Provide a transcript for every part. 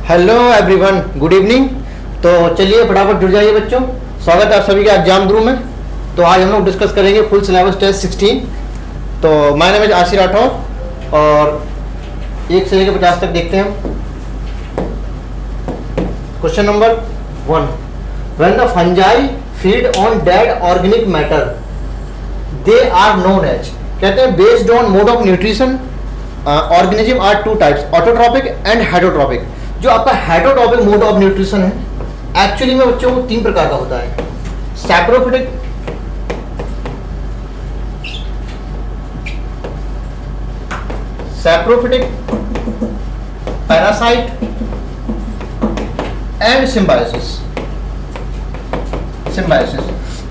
Hello everyone, good evening. तो चलिए फटाफट जुड़ जाइए बच्चों। स्वागत है आप सभी का एग्जाम गुरु में। तो आज हम लोग डिस्कस करेंगे फुल सिलेबस टेस्ट 16। तो माय नेम इज आशी राठौर और 1 से लेकर 50 तक देखते हैं। Question number 1, when the fungi feed on dead organic matter they are known as, कहते हैं based on mode of nutrition organism are 2 types, autotrophic and heterotrophic. जो आपका हेटरोट्रॉपिक मोड ऑफ न्यूट्रिशन है एक्चुअली में बच्चों को 3 प्रकार का होता है, सैप्रोफिटिक, पैरासाइट एंड सिम्बायोसिस।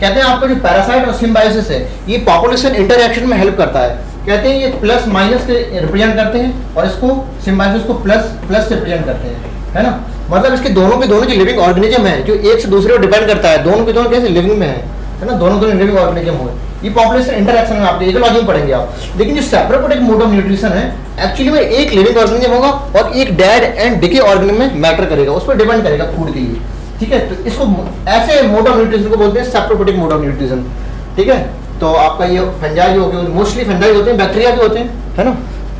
कहते हैं आपका जो पैरासाइट और सिम्बायोसिस है ये पॉपुलेशन इंटरएक्शन में हेल्प करता है। कहते हैं ये प्लस माइनस के रिप्रेजेंट करते हैं और इसको सिम्बायोसिस को प्लस प्लस से रिप्रेजेंट करते हैं, है ना। मतलब इसके दोनों के दोनों जो लिविंग ऑर्गेनिज्म है जो एक से दूसरे को डिपेंड करता है, दोनों के दोनों कैसे लिविंग में है ना, दोनों लिविंग ऑर्गेनिज्म हो। ये पॉपुलेशन इंटरएक्शन में आपके इकोलॉजी में पढ़ेंगे आप। लेकिन जो सेपरोफिटिक मोड ऑफ न्यूट्रिशन है एक्चुअली में एक लिविंग ऑर्गेनिज्म होगा और एक डेड एंड डिके ऑर्गेनिज्म में मैटर करेगा, उस पर डिपेंड करेगा फूड के लिए, ठीक है। तो इसको ऐसे मोड ऑफ न्यूट्रिशन को बोलते हैं सेपरोफिटिक मोड ऑफ न्यूट्रिशन, ठीक है। तो आपका ये फंजाई हो गए, मोस्टली फंजाई होते हैं, बैक्टीरिया भी होते हैं, है ना।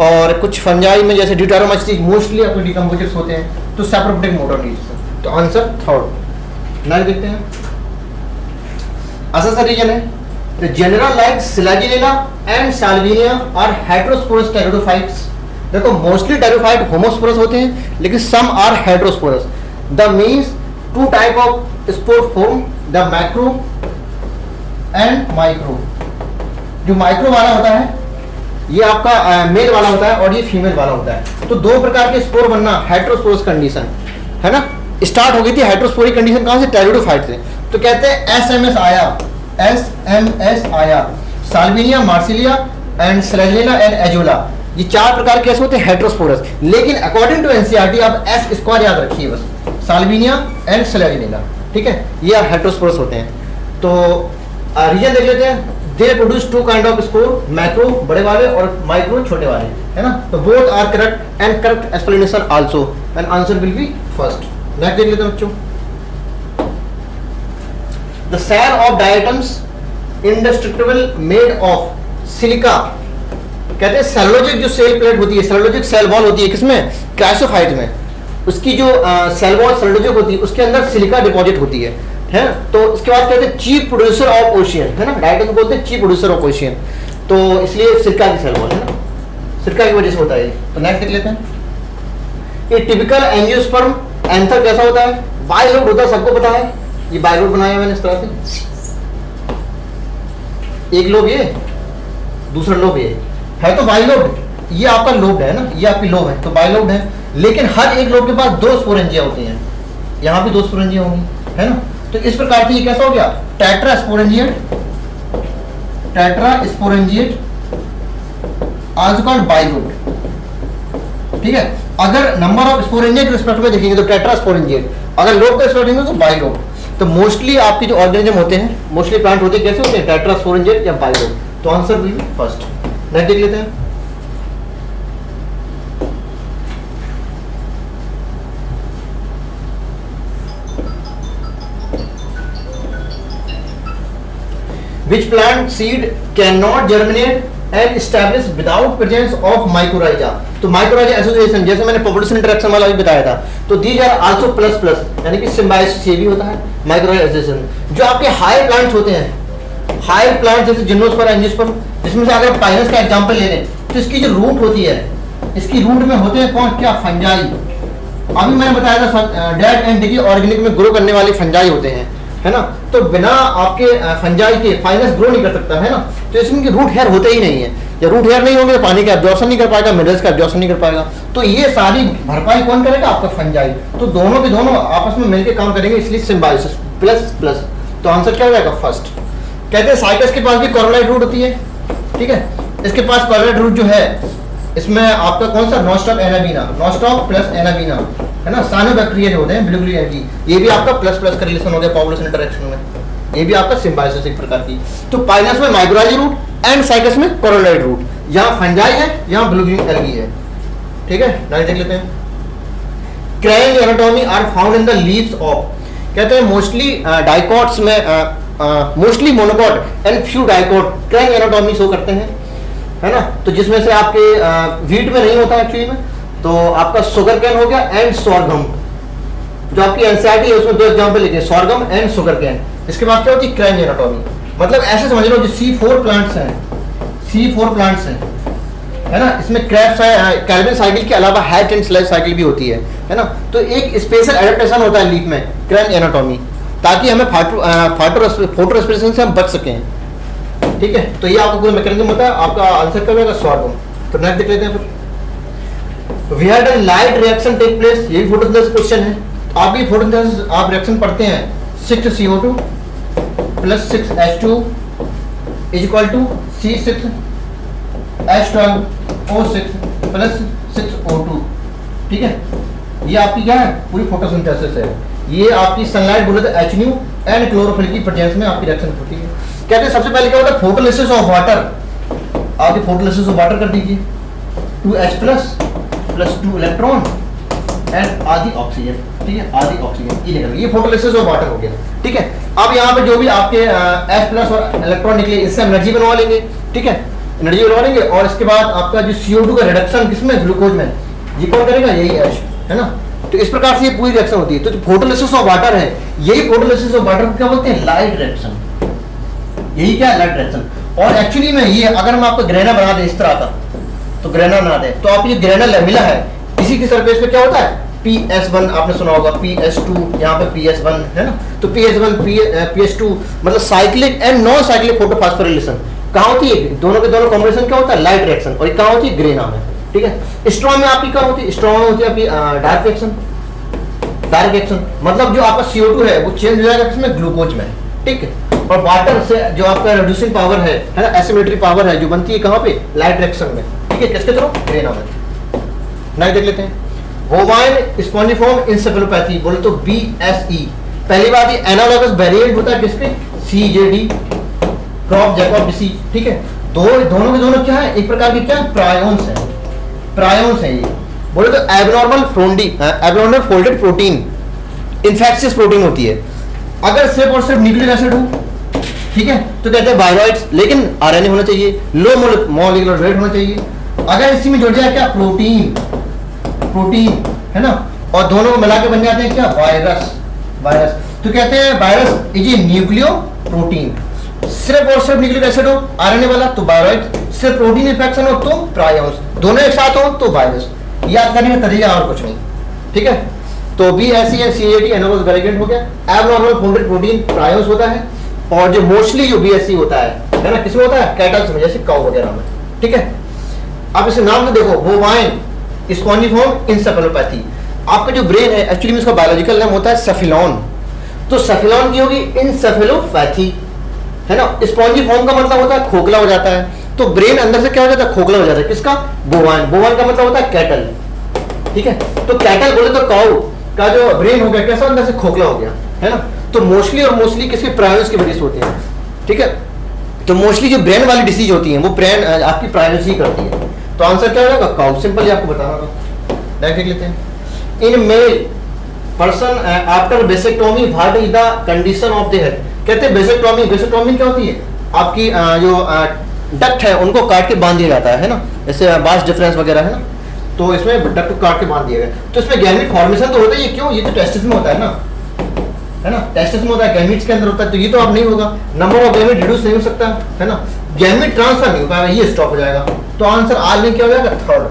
और कुछ फंजाई में जैसे ड्यूटेरोमाइसीट मोस्टली आपको डिकम्पोजर्स होते हैं। तो सेपरोफिटिक मोड ऑफ न्यूट्रिशन। तो आंसर थर्ड। नेक्स्ट देखते हैं। ऐसा रीजन है the general like Selaginella and Salvinia are heterosporous pteridophytes. देखो मोस्टली टेरिडोफाइट होमोस्पोरस होते हैं लेकिन some are heterosporous. The means 2 type of spore form, the macro and micro. जो माइक्रो वाला होता है ये आपका मेल वाला होता है और ये फीमेल वाला होता है। तो 2 प्रकार के स्पोर बनना, हेटेरोस्पोरस कंडीशन, है ना। स्टार्ट हो गई थी हेटेरोस्पोरिक कंडीशन कहां से, टेरिडोफाइट से। तो कहते हैं एसएमएस आया, Salvinia, Marsilea and Selaginella and azolla. ये 4 प्रकार के ऐसे होते हैं हेटेरोस्पोरस। लेकिन अकॉर्डिंग टू एनसीईआरटी आप एस स्क्वायर याद रखिए बस, साल्विनिया एंड सिलाजिनेला, ठीक है, ये हेटेरोस्पोरस होते हैं। तो रीजन देख लेते हैं। They produce 2 kind of spore, macro बड़े वाले और माइक्रो छोटे वाले, है ना। तो both are correct and correct explanation also and answer will be first. Next देख लेते हैं बच्चों। The cell of diatoms indestructible made of silica. कहते हैं सेलुलोजिक जो सेल प्लेट होती है, सेलुलोजिक सेल वॉल होती है किसमें, क्राइसोफाइट में। उसकी जो सेल वॉल सेलुलोजिक होती है उसके अंदर सिलिका डिपॉजिट होती है। तो इसके बाद कहते हैं चीफ प्रोड्यूसर ऑफ ओशियन, है ना। डायटम बोलते हैं चीफ प्रोड्यूसर ऑफ ओशियन। तो इसलिए सिरका की सेल वॉल है ना, सिरका की वजह से होता है। तो नेक्स्ट देख लेते हैं। ये टिपिकल एंजियोस्पर्म एंथर कैसा होता है, बाइलोब होता है, सबको पता है। ये बाइलोब बनाया मैंने इस तरह से, एक लोब ये, दूसरा लोब ये है। तो बाइलोब ये आपका लोब है ना, ये आपकी लोब है, तो बाइलोब है। लेकिन हर एक लोब के पास 2 स्पोरेंजिया होती हैं, यहाँ भी 2 स्पोरेंजिया होंगी, है ना। तो इस प्रकार से ये कैसा हो गया, टेट्रास्पोरेंजिएट आज कॉल्ड बाइलोब, ठीक है। अगर नंबर ऑफ स्पोरेंजिएट रिस्पेक्ट में देखेंगे तो टेट्रास्पोरेंजिएट, अगर लोब का रिस्पेक्ट देखेंगे तो बाइलोब। तो मोस्टली आपके जो ऑर्गेनिज्म होते हैं, मोस्टली प्लांट होते हैं, कैसे होते हैं, टेट्रास्पोरेंजिएट या बाइलोब। तो answer will be first. Next देख लेते हैं। Which plant seed cannot germinate and establish without presence of mycorrhiza? तो mycorrhiza association जैसे मैंने population interaction वाला भी बताया था। तो these are also plus plus, यानी कि symbiosis ये भी होता है mycorrhiza association। जो आपके हायर प्लांट्स होते हैं, हायर प्लांट जैसे जिम्नोस्पर्म, एंजियोस्पर्म, जिसमें से अगर पाइनस का एग्जांपल ले लें तो इसकी जो रूट होती है, इसकी रूट में होते हैं कौन, क्या, फंजाई। अभी मैंने बताया था डेड एंड डिके ऑर्गेनिक में ग्रो करने वाले फंजाई होते हैं, है ना। तो बिना आपके फंजाई के फाइनस ग्रो नहीं कर सकता, है ना। तो इसमें रूट हेयर होते ही नहीं है। जब रूट हेयर नहीं होंगे तो पानी का एब्जॉर्प्शन नहीं कर पाएगा, मिनरल्स का एब्जॉर्प्शन नहीं कर पाएगा। तो ये सारी भरपाई कौन करेगा, आपका फंजाई। तो दोनों के दोनों आपस में मिलकर काम करेंगे, इसलिए सिम्बायोसिस प्लस प्लस। तो आंसर क्या हो जाएगा, फर्स्ट। कहते हैं साइकस के पास भी कॉर्नलाइट रूट होती है, ठीक है। इसके पास कॉर्नलाइट रूट जो है इसमें आपका कौन सा, nostoc anabaena, nostoc plus anabaena, है ना। साइनोबैक्टीरिया जो होते हैं ब्लू एल्गी, ये भी आपका प्लस प्लस का रिलेशन हो गया पॉपुलेशन इंटरेक्शन में, ये भी आपका सिम्बायोसिस एक प्रकार की। तो पाइनस में माइक्रोराइज रूट एंड साइकस में कॉर्नलाइट रूट, यहाँ फंजाई है, यहाँ ब्लू एल्गी है, ठीक है। नेक्स्ट देख लेते हैं। Kranz anatomy are found in the leaves of, कहते हैं मोस्टली डाइकॉट्स में mostly monocot and few dicot Kranz anatomy show करते हैं, है ना। तो जिसमें से आपके वीट में नहीं होता एक्चुअली में, तो आपका शुगर कैन हो गया एंड सोरगम। जो आपकी एनसीईआरटी है उसमें 2 एग्जांपल लिखे, सोरगम एंड शुगर कैन। इसके बाद क्या होती है क्रैंक एनाटॉमी, मतलब ऐसे समझ लो जो C4 प्लांट्स हैं, C4 प्लांट्स हैं, है ना। इसमें क्रैब्स कैल्विन साइकिल के अलावा हैच एंड स्लेज साइकिल भी होती है ना। तो एक स्पेशल एडेप्टेशन होता है लीफ में क्रैंक एनाटॉमी, ताकि हमें फोटो रेस्पिरेशन से हम बच सकें, ठीक है। तो ये आपको पूरा मैकेनिज्म होता है। आपका आंसर क्या होगा सोरगम। तो नेक्स्ट देख लेते हैं फिर, we had a light reaction take place, यही फोटोसिंथेसिस क्वेश्चन है। आप ये फोटोसिंथेसिस आप रिएक्शन पढ़ते हैं 6CO2 + 6H2 = C6H12O6 + 6O2, ठीक है। ये आपकी क्या है पूरी फोटोसिंथेसिस है। ये आपकी सनलाइट बोले तो HNO एंड क्लोरोफिल की प्रेजेंस में आपकी रिएक्शन होती है। कहते हैं सबसे पहले क्या होता है फोटोलिसिस ऑफ वाटर, आपकी फोटोलिसिस ऑफ वाटर कर दीजिए 2H+ + 2 इलेक्ट्रॉन एंड आधी ऑक्सीजन, ठीक है, आधी ऑक्सीजन, ये निकल, ये फोटोलिसिस ऑफ वाटर हो गया, ठीक है। अब यहाँ पे जो भी आपके H+ और इलेक्ट्रॉन निकले इससे एनर्जी बनवा लेंगे, ठीक है, एनर्जी बनवा लेंगे। और इसके बाद आपका जो CO2 का रिडक्शन किसमें ग्लूकोज में, ये कौन करेगा, यही H, है ना। तो इस प्रकार से ये पूरी रिएक्शन होती है। तो जो फोटोलिसिस ऑफ वाटर है, यही फोटोलिसिस ऑफ वाटर को क्या बोलते हैं, लाइट रिएक्शन, यही क्या है लाइट रिएक्शन। और एक्चुअली में ये अगर हम आपको ग्रेना बना दें इस तरह का, तो ग्रेना बना दें तो आप ये ग्रेना लैमिला है, इसी की सरफेस पे क्या होता है PS1, आपने सुना होगा PS2, यहाँ पे PS1 है ना। तो PS1 PS2 मतलब cyclic and non cyclic photophosphorylation कहाँ होती है, दोनों के दोनों कॉम्बिनेशन क्या होता है लाइट रिएक्शन, और ये कहाँ होती है ग्रेना में, ठीक है। स्ट्रॉन्ग में आपकी क्या होती है, स्ट्रॉन्ग में होती है आपकी डार्क रिएक्शन, डार्क रिएक्शन मतलब जो आपका CO2 है वो चेंज हो जाएगा किसमें, ग्लूकोज में, ठीक है। और वाटर से जो आपका रिड्यूसिंग पावर है ना, एसिमेट्री पावर है जो बनती है कहाँ पे, लाइट रिएक्शन में, ठीक है, किसके थ्रू, ग्रेना में। नेक्स्ट देख लेते हैं, बोवाइन स्पॉन्जिफॉर्म इंसेफेलोपैथी बोले तो BSE। पहली बात ये एनालॉगस वेरिएंट होता है किसके, CJD, क्रॉप जैकब डिसीज, ठीक है। दोनों के दोनों क्या है, एक प्रकार के क्या प्रायोन्स है, प्रायोन्स है ये। बोले तो abnormal folded protein, infectious protein होती है। अगर सिर्फ और सिर्फ न्यूक्लिक एसिड हो, ठीक है, तो कहते हैं वायरॉइड्स, लेकिन RNA होना चाहिए, लो मॉलिक्यूलर वेट होना चाहिए। अगर इसी में जुड़ जाए क्या, प्रोटीन है ना, और दोनों को मिला के बन जाते हैं क्या, वायरस। तो कहते हैं virus is a nucleo protein. सिर्फ और सिर्फ न्यूक्लिक एसिड हो RNA वाला तो वायरॉइड, सिर्फ प्रोटीन इन्फेक्शन हो तो प्रायोन्स, दोनों एक साथ हो तो वायरस। याद करने का तरीका और कुछ नहीं, ठीक है। तो BSE या CJD एनालॉगस वेरिएंट हो गया। एबनॉर्मल फोल्डेड प्रोटीन प्रायोन्स होता है, और जो मोस्टली जो BSE होता है ना, किसमें होता है, कैटल्स में, जैसे काऊ वगैरह में, ठीक है। अब इसे नाम से देखो, बोवाइन स्पॉन्जिफॉर्म इंसेफेलोपैथी। आपका जो ब्रेन है एक्चुअली में इसका बायोलॉजिकल नाम होता है सेफिलॉन, तो सेफिलॉन की होगी इंसेफेलोपैथी, है ना। स्पॉन्जिफॉर्म का मतलब होता है खोखला हो जाता है, तो ब्रेन अंदर से क्या हो जाता है, खोखला हो जाता है, किसका, बोवाइन का मतलब होता है कैटल, ठीक है। तो कैटल बोले तो काऊ का जो ब्रेन हो गया कैसा, अंदर से खोखला हो गया, है ना। तो मोस्टली किसके, प्रायोन्स की वजह से होती है, ठीक है। तो मोस्टली जो ब्रेन वाली डिसीज होती है वो ब्रेन आपकी प्रायोन्स ही करती है। तो आंसर क्या हो जाएगा, काऊ, सिंपल आपको बताना था। नेक्स्ट देख लेते हैं, in male person after vasectomy what is the condition of the head. कहते हैं वेसेक्टोमी क्या होती है, आपकी जो डक्ट है उनको काट के बांध दिया जाता है ना, जैसे बास डिफरेंस वगैरह है ना, तो इसमें डक्ट को काट के बांध दिया गया। तो इसमें गैमेट फॉर्मेशन तो होता है, ये क्यों, ये तो टेस्टिस में होता है ना, टेस्टिस में होता है, गैमेट्स के अंदर होता है, तो ये तो अब नहीं होगा, नंबर ऑफ गैमेट रिड्यूस नहीं हो सकता, है ना, गैमेट ट्रांसफर नहीं हो पाएगा, ये स्टॉप हो जाएगा। तो आंसर आर में क्या हो जाएगा, थर्ड।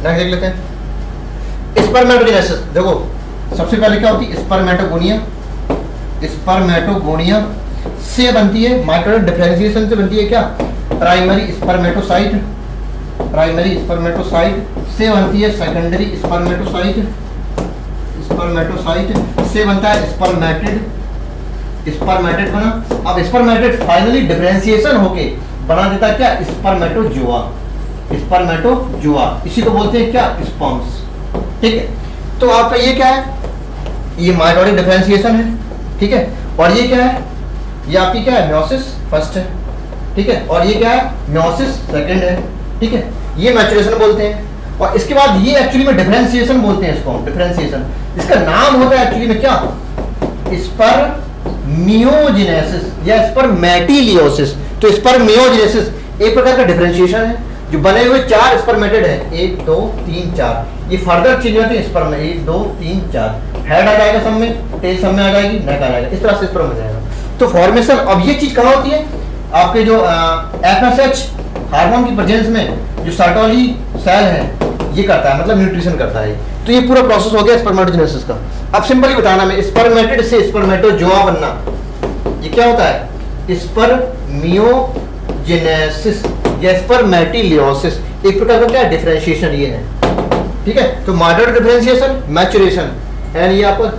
नेक्स्ट देख लेते हैं, स्पर्मेटोजेनेसिस। देखो सबसे पहले क्या होती है, स्पर्मेटोगोनिया से बनती है, माइटोटिक डिफरेंशिएशन से बनती है क्या, प्राइमरी स्पर्मेटोसाइट से बनती है सेकेंडरी स्पर्मेटोसाइट से बनता है स्पर्मेटेड बना। अब स्पर्मेटेड फाइनली डिफरेंशिएशन होके बना देता है क्या, स्पर्मेटोजोआ, इसी को बोलते हैं क्या, स्पर्म्स, ठीक है। तो आपका ये क्या है, ये माइटोटिक डिफरेंशिएशन है, ठीक है। और ये क्या है, ये आपकी क्या है, मियोसिस फर्स्ट है, ठीक है। और ये क्या है, मियोसिस सेकंड है, ठीक है। ये मैचुरेशन बोलते हैं। और इसके बाद ये एक्चुअली में डिफरेंशिएशन बोलते हैं इसको, डिफरेंशिएशन। इसका नाम होता है एक्चुअली में क्या, स्पर्मियोजेनेसिस या स्पर्मेटिलियोसिस। तो स्पर्मियोजेनेसिस एक प्रकार का डिफरेंशिएशन है, जो बने हुए 4 स्पर्मेटेड है, 1 2 3 4, ये फर्दर चेंज होते हैं स्पर्म में, 1 2 3 4, हेड आ जाएगा सब में, टेल सब में आ जाएगी, नेक आ जाएगा, इस तरह से स्पर्म हो जाएगा। तो फॉर्मेशन, अब ये चीज कहाँ होती है, आपके जो एफएसएच हार्मोन की प्रेजेंस में जो सर्टोली सेल है ये करता है, मतलब न्यूट्रिशन करता है। तो ये पूरा प्रोसेस हो गया स्पर्मेटोजेनेसिस का। अब सिंपली बताना मैं, स्पर्मेटेड से स्पर्मेटोजोआ बनना, ये क्या होता है, स्पर्मियोजेनेसिस या स्पर्मेटिलियोसिस, एक प्रकार का क्या डिफरेंशिएशन ये है, ठीक है। तो मॉडर्न डिफरेंशिएशन, मैचुरेशन, एंड ये आपका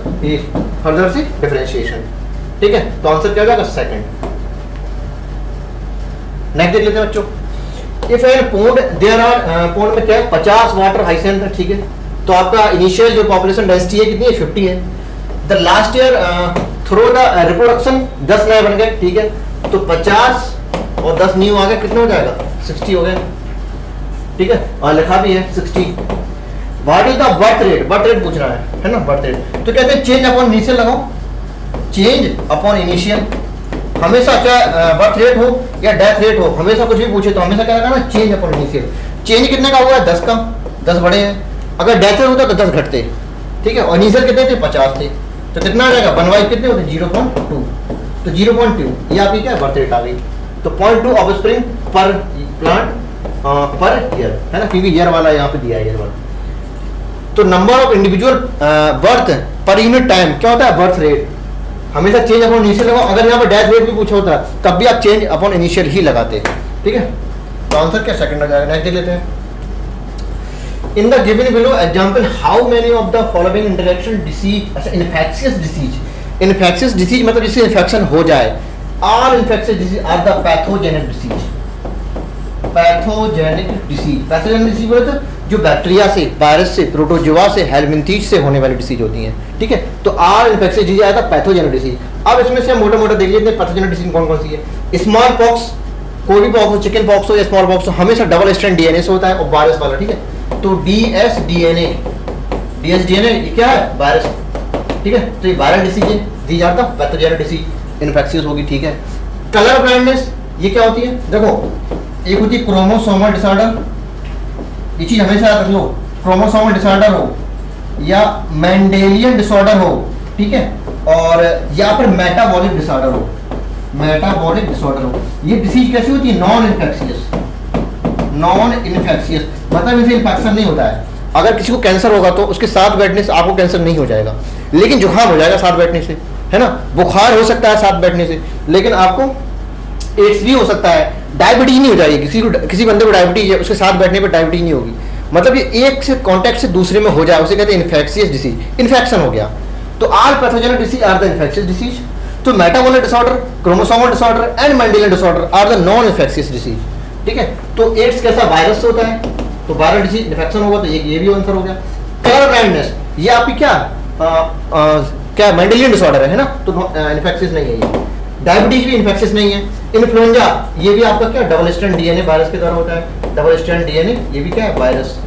फर्दर से डिफरेंशिएशन, ठीक है। तो आंसर क्या हो जाएगा, सेकंड। नेक्स्ट देख लेते हैं बच्चों, if an pond there are, pond में क्या है, 50 वाटर हाइसेंट है, ठीक है। तो आपका इनिशियल जो पॉपुलेशन डेंसिटी है कितनी है, 50 है। The last year through the reproduction 10 नए बन गए, ठीक है। तो 50 और 10 न्यू आ गए, कितने हो जाएगा, 60 हो गए, ठीक है। और लिखा भी है 60। What is the birth rate, birth rate पूछ रहा है ना, बर्थ रेट। तो कहते हैं चेंज अपॉन इनिशियल लगाओ, चेंज अपॉन इनिशियल। हमेशा चाहे बर्थ रेट हो या डेथ रेट हो, हमेशा कुछ भी पूछे तो हमेशा क्या लगाना, चेंज अपॉन इनिशियल। चेंज कितने का हुआ है, 10 का, 10 बड़े हैं। अगर डेथ रेट होता तो 10 घटते, ठीक है। और इनिशियल कितने थे, 50 थे, तो कितना आ जाएगा, 1/5 कितने होते, 0.2। तो 0.2 ये आपकी क्या बर्थ रेट आ गई। तो 0.2 ऑफस्प्रिंग पर प्लांट पर ईयर, है ना, क्योंकि ईयर वाला यहाँ पे दिया है, ईयर वाला। तो number of individual birth per unit time क्या होता है, बर्थ रेट। हमेशा चेंज अपॉन इनिशियल लगाओ। अगर यहाँ पर डेथ रेट भी पूछा होता तब भी आप चेंज अपॉन इनिशियल ही लगाते, ठीक है। तो आंसर क्या, सेकंड आ जाएगा। नेक्स्ट देख लेते हैं, in the given below example how many of the following interaction disease, अच्छा इन्फेक्शियस डिसीज, इन्फेक्शियस डिसीज मतलब जिससे इन्फेक्शन हो जाए, all infectious disease are the pathogenic disease. Pathogenic disease, pathogenic disease बोले तो जो बैक्टीरिया से, वायरस से, प्रोटोजोआ से, हेलमिंथीज से होने वाली डिसीज होती हैं, ठीक है। तो ऑल इन्फेक्शियस डिसीज आया था पैथोजेनिक डिसीज। अब इसमें से मोटा मोटा देख लेते हैं पैथोजेनिक डिसीज कौन कौन सी है। स्मॉल पॉक्स, कोई भी पॉक्स हो, चिकन पॉक्स हो या स्मॉल पॉक्स हो, हमेशा डबल स्ट्रैंड डीएनए से होता है और वायरस वाला, ठीक है। तो डीएसडीएनए, डीएसडीएनए ये क्या है, वायरस, ठीक है। तो ये वायरल डिसीज है, दी जाता पैथोजेनिक डिसीज, इन्फेक्शियस होगी, ठीक है। कलर ब्लाइंडनेस ये क्या होती है, देखो एक होती है क्रोमोसोमल डिसऑर्डर, ये चीज हमेशा याद रख लो, क्रोमोसोमल डिसऑर्डर हो या मेंडेलियन डिसऑर्डर हो, ठीक है। और या फिर मेटाबॉलिक डिसऑर्डर हो, मेटाबॉलिक डिसऑर्डर हो। ये डिसीज कैसी होती है, नॉन इन्फेक्शियस, नॉन इन्फेक्शियस मतलब इनसे इन्फेक्शन नहीं होता है। अगर किसी को कैंसर होगा तो उसके साथ बैठने से आपको कैंसर नहीं हो जाएगा, लेकिन जुकाम हो जाएगा साथ बैठने से, है ना। बुखार हो सकता है साथ बैठने से, लेकिन आपको एड्स भी हो सकता है। डायबिटीज नहीं हो जाएगी, किसी बंदे को डायबिटीज है, उसके साथ बैठने पर डायबिटीज नहीं होगी। मतलब ये एक से कॉन्टैक्ट से दूसरे में हो जाए, उसे कहते हैं इन्फेक्शियस डिसीज, इन्फेक्शन हो गया। तो all pathogenic diseases are the infectious diseases. तो metabolic disorder, chromosomal disorder and Mendelian disorder are the non infectious diseases, ठीक है। तो एड्स कैसा, वायरस से होता है, तो वायरल डिसीज इन्फेक्शन होगा, तो ये भी आंसर हो गया। कलर ब्लाइंडनेस ये आपकी क्या मेंडेलियन डिसऑर्डर है ना, तो इन्फेक्शियस नहीं है ये। डायबिटीज भी इन्फेक्शियस नहीं है। इन्फ्लुएंजा ये भी आपका क्या, डबल स्ट्रैंड डीएनए वायरस के द्वारा होता है, डबल स्ट्रैंड डीएनए ये भी क्या है, वायरस,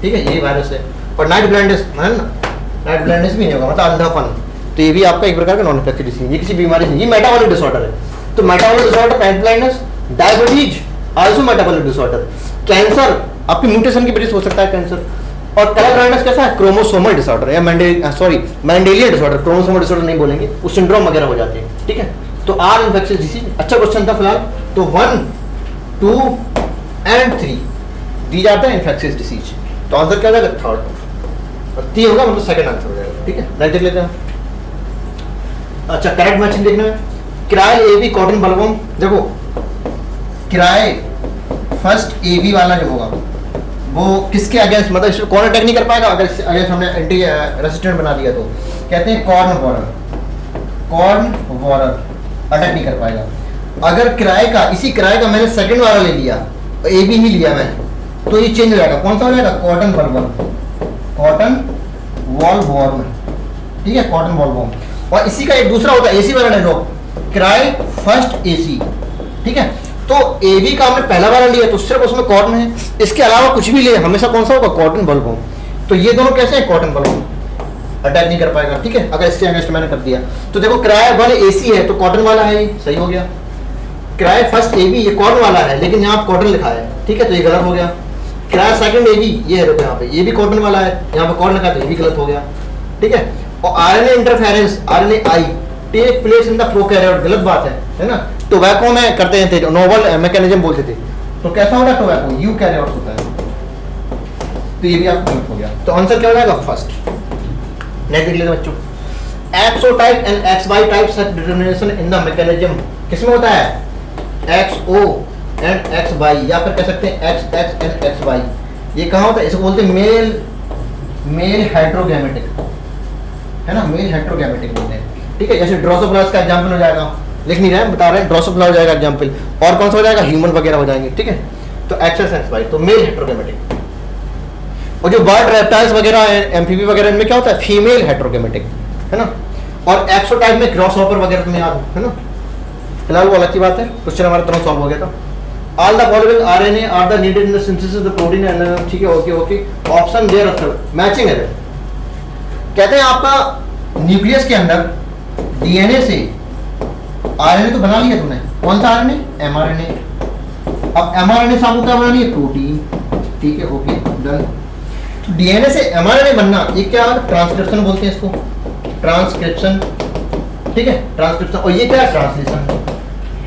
ठीक है, यही वायरस है। और नाइट ब्लाइंडनेस है ना, नाइट ब्लाइंडनेस भी नहीं होगा, मतलब अंधापन, तो ये भी आपका एक प्रकार का नॉन इन्फेक्शियस डिसीज, ये किसी बीमारी से, ये मेटाबॉलिक डिसऑर्डर है। तो metabolic disorder, night blindness, diabetes also metabolic disorder. Cancer आपकी म्यूटेशन की वजह से हो सकता है कैंसर। और कलर ब्लाइंडनेस कैसा है, क्रोमोसोमल डिसऑर्डर या मेंडेलियन डिसऑर्डर, क्रोमोसोमल डिसऑर्डर नहीं बोलेंगे, वो सिंड्रोम वगैरह हो जाते हैं, ठीक है। तो आर इन्फेक्शियस डिसीज, अच्छा क्वेश्चन था फिलहाल। तो 1, 2 एंड 3 दी जाता है इन्फेक्शियस डिसीज। तो आंसर क्या हो जाएगा, थर्ड। 3 होगा मतलब सेकंड आंसर हो जाएगा, ठीक है। नेक्स्ट देख लेते हैं। अच्छा करेक्ट मैचिंग देखना है। किराए एबी कॉटन बलवम, देखो किराए फर्स्ट एबी वाला जो होगा वो किसके अगेंस्ट, मतलब इसमें कौन अटैक नहीं कर पाएगा अगर अगेंस्ट हमने एंटी रेसिस्टेंट बना दिया। तो कहते हैं कॉर्न वॉरर अटैक नहीं कर पाएगा। अगर किराए का, इसी किराए का मैंने सेकंड वाला ले लिया, ए बी नहीं लिया मैंने, तो ये चेंज हो जाएगा, कौन सा हो जाएगा, कॉटन वॉल वॉर्म, ठीक है, कॉटन वॉल वॉर्म। और इसी का एक दूसरा होता है एसी वाला ले लो, किराए फर्स्ट एसी, ठीक है। तो ए बी का हमने पहला वाला लिया तो सिर्फ उसमें कॉटन है, इसके अलावा कुछ भी ले हमेशा कौन सा होगा, कॉटन बल्ब हो। तो ये दोनों कैसे हैं, कॉटन बल्ब, अटैच नहीं कर पाएगा, ठीक है। अगर इसके अगेंस्ट मैंने कर दिया तो देखो किराया वाले एसी है तो कॉटन वाला है, ये सही हो गया। किराया फर्स्ट ए बी ये कॉटन वाला है लेकिन यहाँ कॉटन लिखा है, ठीक है, तो ये गलत हो गया। किराया सेकंड ए बी ये है, देखो यहाँ पे ये भी कॉटन वाला है, यहाँ पे कॉटन लिखा है तो ये भी गलत हो गया, ठीक है। और RNA interference RNA I take place in the prokaryote, गलत बात है ना। टोबैको में करते हैं थे, नोवल मैकेनिज्म बोलते थे, तो कैसा होता है टोबैको, यूकैरियोट होता है, तो ये भी आपको गलत हो गया। तो आंसर क्या हो जाएगा, फर्स्ट। नेक्स्ट देख लेते हैं बच्चों, XO type and X Y type सच डिटरमिनेशन इन द मैकेनिज्म किसमें होता है, एक्सओ एंड एक्स वाई, या फिर कह सकते हैं X X and X Y. ये कहाँ होता है, इसे बोलते हैं मेल हाइड्रोगैमेटिक, है ना, मेल हाइड्रोगैमेटिक बोलते हैं, ठीक है। जैसे ड्रोसोफिलास का एग्जांपल हो जाएगा, लिख नहीं रहे हैं, बता रहे हैं, ड्रोसोफिला हो जाएगा एग्जांपल, और कौन सा हो जाएगा, ह्यूमन वगैरह हो जाएंगे, ठीक है। तो एक्स एक्स वाई, तो मेल हाइड्रोगैमेटिक। और जो बर्ड रेप्टाइल्स वगैरह एम्फीबी वगैरह इनमें क्या होता है, फीमेल हेट्रोगैमेटिक, है ना। और एक्सोटाइप में क्रॉस ओवर वगैरह तुम्हें याद है ना, फिलहाल वो अलग की बात है, क्वेश्चन हमारा तुरंत सॉल्व हो गया था। All the following RNA are the needed in the synthesis of the protein and, ठीक है, okay okay, option their answer matching है। कहते हैं आपका न्यूक्लियस के अंदर डीएनए से आरएनए तो बना लिया तुमने, कौन सा आरएनए, एमआरएनए। अब एमआरएनए से आपको क्या बना लिया, प्रोटीन, ठीक है, ओके डन। तो डीएनए से एमआरएनए बनना, ये क्या ट्रांसक्रिप्शन बोलते हैं इसको, ट्रांसक्रिप्शन, ठीक है, ट्रांसक्रिप्शन। और ये क्या है,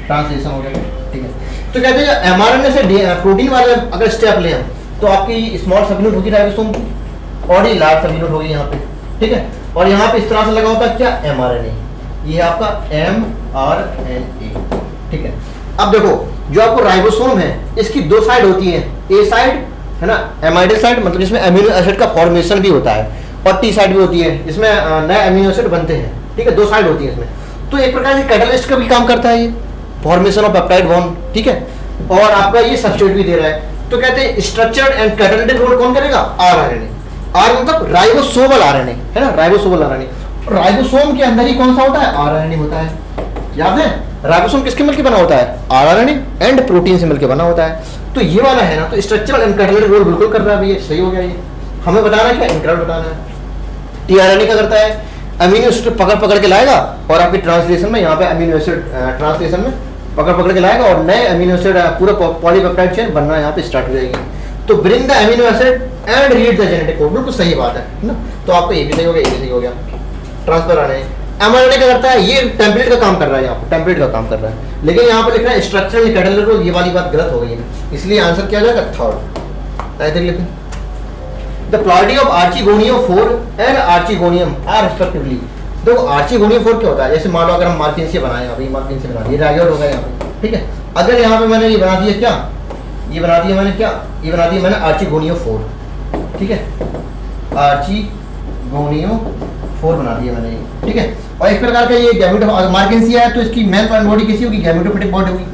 ट्रांसलेशन हो गया, ठीक है। तो कहते हैं एमआरएनए से प्रोटीन वाले अगर स्टेप ले हम तो आपकी स्मॉल सब यूनिट होगी राइबोसोम और ये लार्ज सब यूनिट होगी यहाँ पे, ठीक है। और यहाँ पे इस तरह से लगा होता है क्या, एमआरएनए, ये है आपका एमआरएनए, ठीक है। अब देखो जो आपको राइबोसोम है इसकी दो साइड होती है, ए साइड है ना, एमाइडल साइड, मतलब जिसमें अमीनो एसिड का फॉर्मेशन भी होता है, और टी साइड भी होती है जिसमें नए अमीनो एसिड बनते हैं, ठीक है, दो साइड होती है इसमें। तो एक प्रकार से कैटलिस्ट का भी काम करता है ये, फॉर्मेशन ऑफ पेप्टाइड बॉन्ड, ठीक है। और आपका ये सब्सट्रेट भी दे रहा है। तो कहते हैं स्ट्रक्चर्ड एंड कैटालिटिक रोल कौन करेगा, आरएनए। आर मतलब राइबोसोमल आरएनए, है ना, राइबोसोमल आरएनए। राइबोसोम के अंदर ही कौन सा होता है, आरएनए होता है, याद है। राइबोसोम किसके मिलकर बना होता है, आरएनए एंड प्रोटीन से मिलकर बना होता है। तो ये वाला है ना, तो स्ट्रक्चरल एंड कैटालिटिक रोल बिल्कुल कर रहा है भैया, सही हो गया। ये हमें बताना है क्या, इंटरल बताना है। टीआरएनए क्या करता है, अमीनो एसिड पकड़ के लाएगा और आपकी ट्रांसलेशन में यहाँ पे अमीनो एसिड ट्रांसलेशन में पकड़ के लाएगा और नए अमीनो एसिड पूरा पॉलीपेप्टाइड चेन बनना यहाँ पे स्टार्ट हो जाएगी। तो bring the amino acid and read the genetic code, बिल्कुल सही बात है ना। तो आपको ये भी सही हो गया, ये भी सही हो गया। ट्रांसफर आने एमआरएनए क्या करता है, ये टेम्पलेट का काम कर रहा है, यहाँ पे टेम्पलेट का काम कर रहा है, लेकिन यहाँ पे लिख रहा है स्ट्रक्चरल कैटालिटिक, ये वाली बात गलत हो गई है, इसलिए आंसर क्या जाएगा, थर्ड। देख लेते हैं, the ploidy of archegoniophore and archegonium are respectively. देखो आर्चिगोनियोफोर क्या होता है, जैसे मान लो अगर हम मार्किन से बनाए, अभी मार्किन से बना दिए, राइगोड हो गया यहाँ पे, ठीक है। अगर यहाँ पे मैंने ये बना दिया क्या, ये बना दिया मैंने क्या, ये बना दिया मैंने आर्चिगोनियोफोर, ठीक है, आर्चिगोनियोफोर बना दिया मैंने ये, ठीक है। और एक प्रकार का ये गैमेटो मार्किन है, तो इसकी मेन प्लांट बॉडी कैसी होगी, गैमेटोफिटिक बॉडी होगी।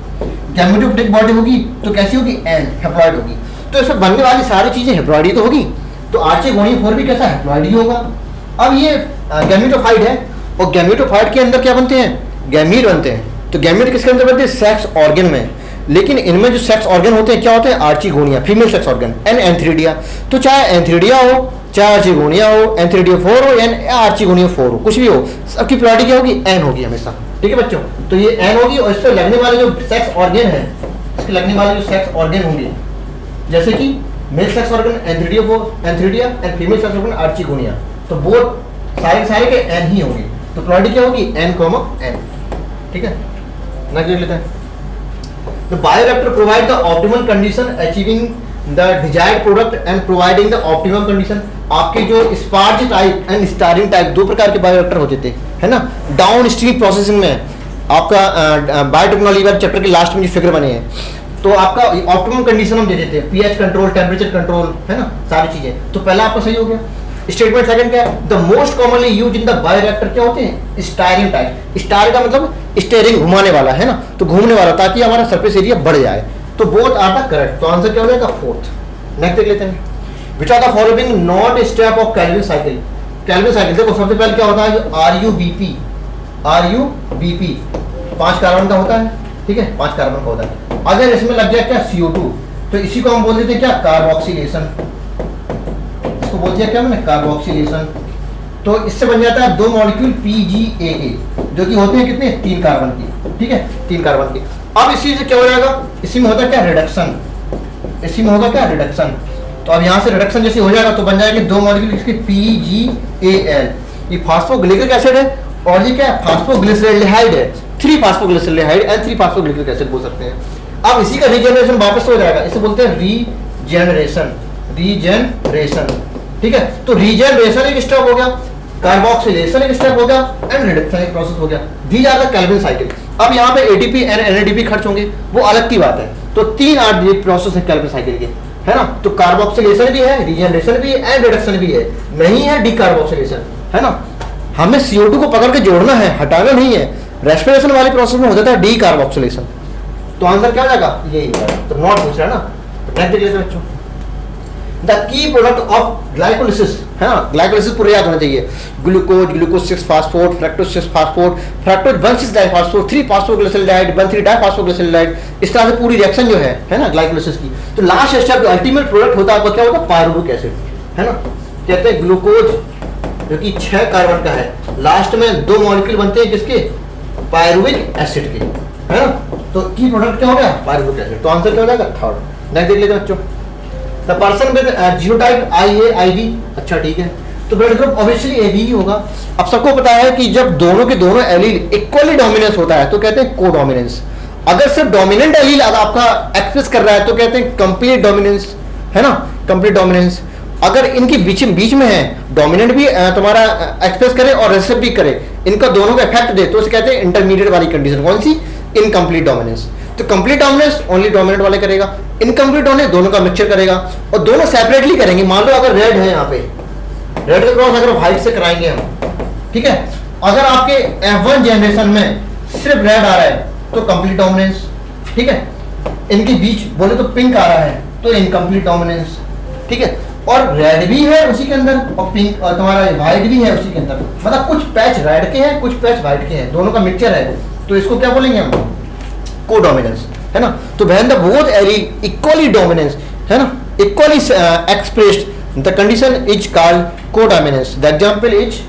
गैमेटोफिटिक बॉडी होगी तो कैसी होगी, एन हेप्लॉइड होगी। तो इसमें बनने वाली सारी चीजें हेप्लॉइड ही तो होगी, तो आर्चिगोनियोफोर भी कैसा, हेप्लॉइड ही होगा। अब ये गैमेटोफाइट है, और गैमेटोफाइट के अंदर क्या बनते हैं, गैमीट बनते हैं। तो गैमीट किसके अंदर बनते हैं, सेक्स ऑर्गन में। लेकिन इनमें जो सेक्स ऑर्गन होते हैं क्या होते हैं, archegonia, female sex organ, and antheridia. तो चाहे एंथ्रीडिया हो, चाहे आर्चिगोनिया हो, एंथ्रीडियोफोर हो या आर्चिगोनियोफोर हो, कुछ भी हो, सबकी प्लॉइडी क्या होगी, एन होगी हमेशा, ठीक है बच्चों। तो ये एन होगी, और इस पर लगने वाले जो सेक्स ऑर्गन है, इसके लगने वाले जो सेक्स ऑर्गन होंगे, जैसे कि male sex organ antheridia and female sex organ archegonia, तो वो सारे के एन ही होंगे। तो प्लॉइडी क्या होगी, एन कॉमा एन, ठीक है। नेक्स्ट देख लेते हैं, The bioreactor provide the optimal condition achieving the desired product and providing the optimum condition। आपके जो स्पार्ज टाइप एंड स्टारिंग टाइप दो प्रकार के बायोरिएक्टर होते थे, है ना। डाउन स्ट्रीम प्रोसेसिंग में आपका बायोटेक्नोलॉजी वाले चैप्टर के लास्ट में जो फिगर बने हैं, तो आपका ऑप्टिमम कंडीशन हम दे देते हैं, पीएच कंट्रोल, टेम्परेचर कंट्रोल, है ना, सारी चीजें। तो पहला आपका सही हो गया। स्टेटमेंट सेकंड क्या है, the most commonly use in the bioreactor क्या होते हैं, स्टायरिंग टाइप। स्टायर का मतलब स्टेयरिंग, घुमाने वाला, है ना, तो घूमने वाला, ताकि हमारा सरफेस एरिया बढ़ जाए। तो बोथ आर द करेक्ट, तो आंसर क्या हो जाएगा, फोर्थ। नेक्स्ट देख लेते हैं, which are the following not step of Calvin cycle. Calvin cycle देखो सबसे पहले क्या होता है, आरयूबीपी 5 कार्बन का होता है, ठीक है, 5 कार्बन का होता है। अगर इसमें लग गया क्या CO2, तो इसी को हम बोल देते हैं क्या, कार्बोक्सिलेशन। इसको बोल दिया क्या मैंने, कार्बोक्सिलेशन। तो इससे बन जाता है 2 मॉलिक्यूल PgAA, जो कि होते हैं कितने, 3 कार्बन की, ठीक है, 3 कार्बन की। अब इसी से क्या हो जाएगा, इसी में होता है क्या, रिडक्शन, इसी में होगा क्या, रिडक्शन। तो अब यहाँ से रिडक्शन जैसे हो जाएगा तो बन जाएंगे 2 मॉलिक्यूल इसके PgAl, ये फास्फोग्लिसरिक एसिड है, और ये क्या है, फास्फोग्लिसरल्डिहाइड है, 3 फास्फोग्लिसरल्डिहाइड एंड 3 फास्फोग्लिसरिक एसिड बोल सकते हैं। अब इसी का रीजनरेशन वापस हो जाएगा, इसे बोलते हैं रीजनरेशन, रीजनरेशन, ठीक है। तो रीजनरेशन एक स्टेप हो गया, कार्बोक्सिलेशन एक स्टेप हो गया, एंड रिडक्शन एक प्रोसेस हो गया। दी जाएगा केल्विन साइकिल। अब यहाँ पे ATP एंड NADP खर्च होंगे, वो अलग की बात है। तो 3 8 प्रोसेस है केल्विन साइकिल के, है ना। तो कार्बोक्सिलेशन भी है, रीजनरेशन भी है, एंड रिडक्शन भी है, नहीं है डीकार्बोक्सिलेशन, है ना। हमें CO2 को पकड़ के जोड़ना है, हटाना नहीं है। रेस्पिरेशन वाली प्रोसेस में हो जाता है डीकार्बोक्सिलेशन। तो आंसर क्या हो जाएगा, यही होगा। तो नॉट पूछ रहा है ना, नेक्स्ट देख लेते हैं बच्चों। The key product of glycolysis, है ना, ग्लाइकोलिसिस पूरे याद होना चाहिए। Glucose, glucose 6 phosphate, fructose 6 phosphate, fructose 1 6 diphosphate, 3 phosphoglyceraldehyde, 1 3 diphosphoglyceraldehyde. इस तरह से पूरी रिएक्शन जो है ना ग्लाइकोलिसिस की। तो लास्ट स्टेप जो अल्टीमेट प्रोडक्ट होता है आपका क्या होता है, पायरुविक एसिड, है ना। कहते हैं ग्लूकोज जो कि 6 कार्बन का है, लास्ट में 2 मॉलिक्यूल बनते हैं किसके, पायरुविक एसिड के, है ना। तो की प्रोडक्ट क्या हो गया, पायरुविक एसिड। तो आंसर क्या हो जाएगा, थर्ड। नेक्स्ट देख लेते हैं बच्चों। The person with genotype IA/IB, अच्छा ठीक है। तो ब्लड ग्रुप ऑब्वियसली AB ही होगा। अब सबको पता है कि जब दोनों के दोनों एलील इक्वली डोमिनेंस होता है तो कहते हैं कोडोमिनेंस। अगर सिर्फ डोमिनेंट एलील आपका एक्सप्रेस कर रहा है तो कहते हैं कंप्लीट डोमिनेंस, है ना, कंप्लीट डोमिनेंस। अगर इनके बीच में है, डोमिनेंट भी तुम्हारा एक्सप्रेस करे और रिसेसिव भी करे, इनका दोनों का इफेक्ट दे, तो उसे कहते हैं इंटरमीडिएट वाली कंडीशन। कौन सी, इनकम्प्लीट डोमिनेंस। तो कंप्लीट डोमिनेंस ओनली डोमिनेंट वाले करेगा, इनकम्प्लीट डोमिनेंस दोनों का मिक्सचर करेगा, और दोनों सेपरेटली करेंगे। मान लो अगर रेड है, यहाँ पे रेड का क्रॉस अगर व्हाइट से कराएंगे हम, ठीक है। अगर आपके F1 जनरेशन में सिर्फ रेड आ रहा है तो कंप्लीट डोमिनेंस, ठीक है। इनके बीच बोले तो पिंक आ रहा है तो इनकम्प्लीट डोमिनेंस, ठीक है। और रेड भी है उसी के अंदर और पिंक और तुम्हारा व्हाइट भी है उसी के अंदर, मतलब कुछ पैच रेड के हैं कुछ पैच व्हाइट के हैं, दोनों का मिक्सचर है, तो इसको क्या बोलेंगे हम, कोडोमिनेंस, है ना। तो when the both allele equally dominance, है ना, equally expressed, the condition is called codominance. The example is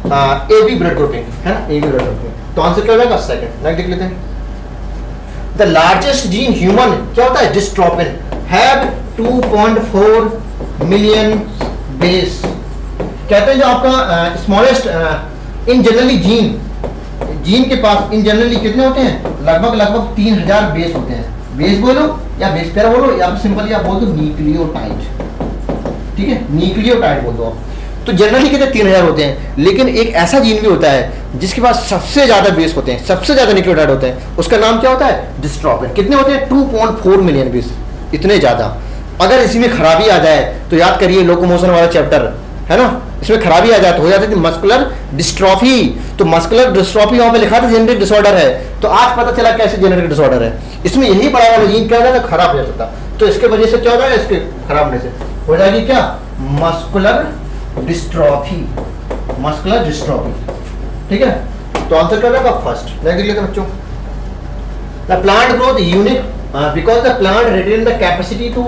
AB blood grouping, है ना, AB ब्लड ग्रुपिंग। तो आंसर क्या हो जाएगा, सेकंड। नेक्स्ट देख लेते हैं। द लार्जेस्ट जीन ह्यूमन क्या होता है, डिस्ट्रोफिन, हैव 2.4 मिलियन बेस। कहते हैं जो आपका स्मॉलेस्ट इन जनरली जीन के पास इन जनरली कितने होते हैं, लगभग 3000 बेस होते हैं। बेस बोलो या बेस पेयर बोलो या सिंपली आप बोल दो न्यूक्लियोटाइड, ठीक है, न्यूक्लियोटाइड बोल दो आप। तो जनरली कितने 3000 होते हैं, लेकिन एक ऐसा जीन भी होता है जिसके पास सबसे ज्यादा बेस होते हैं, सबसे ज्यादा न्यूक्लियोटाइड होते हैं, उसका नाम क्या होता है, डिस्ट्रोफिन। कितने होते हैं, 2.4 मिलियन बेस, इतने ज्यादा। अगर इसी में खराबी आ जाए तो याद करिए लोकोमोशन वाला चैप्टर, है ना, इसमें खराबी आ जाए तो हो जाती थी मस्कुलर डिस्ट्रॉफी। तो मस्कुलर डिस्ट्रॉफी वहां पे लिखा था जेनेटिक डिसऑर्डर है, तो आज पता चला कैसे जेनेटिक डिसऑर्डर है। इसमें यही बड़ा वाला जीन क्या हो जाता है, खराब हो जाता था। तो इसके वजह से क्या होता है, इसके खराब होने से हो जाएगी क्या, मस्कुलर डिस्ट्रॉफी, मस्कुलर डिस्ट्रॉफी, ठीक है। तो आंसर क्या होगा, फर्स्ट। नेक्स्ट देख लेते हैं बच्चों। The plant growth unique because the plant retain the capacity to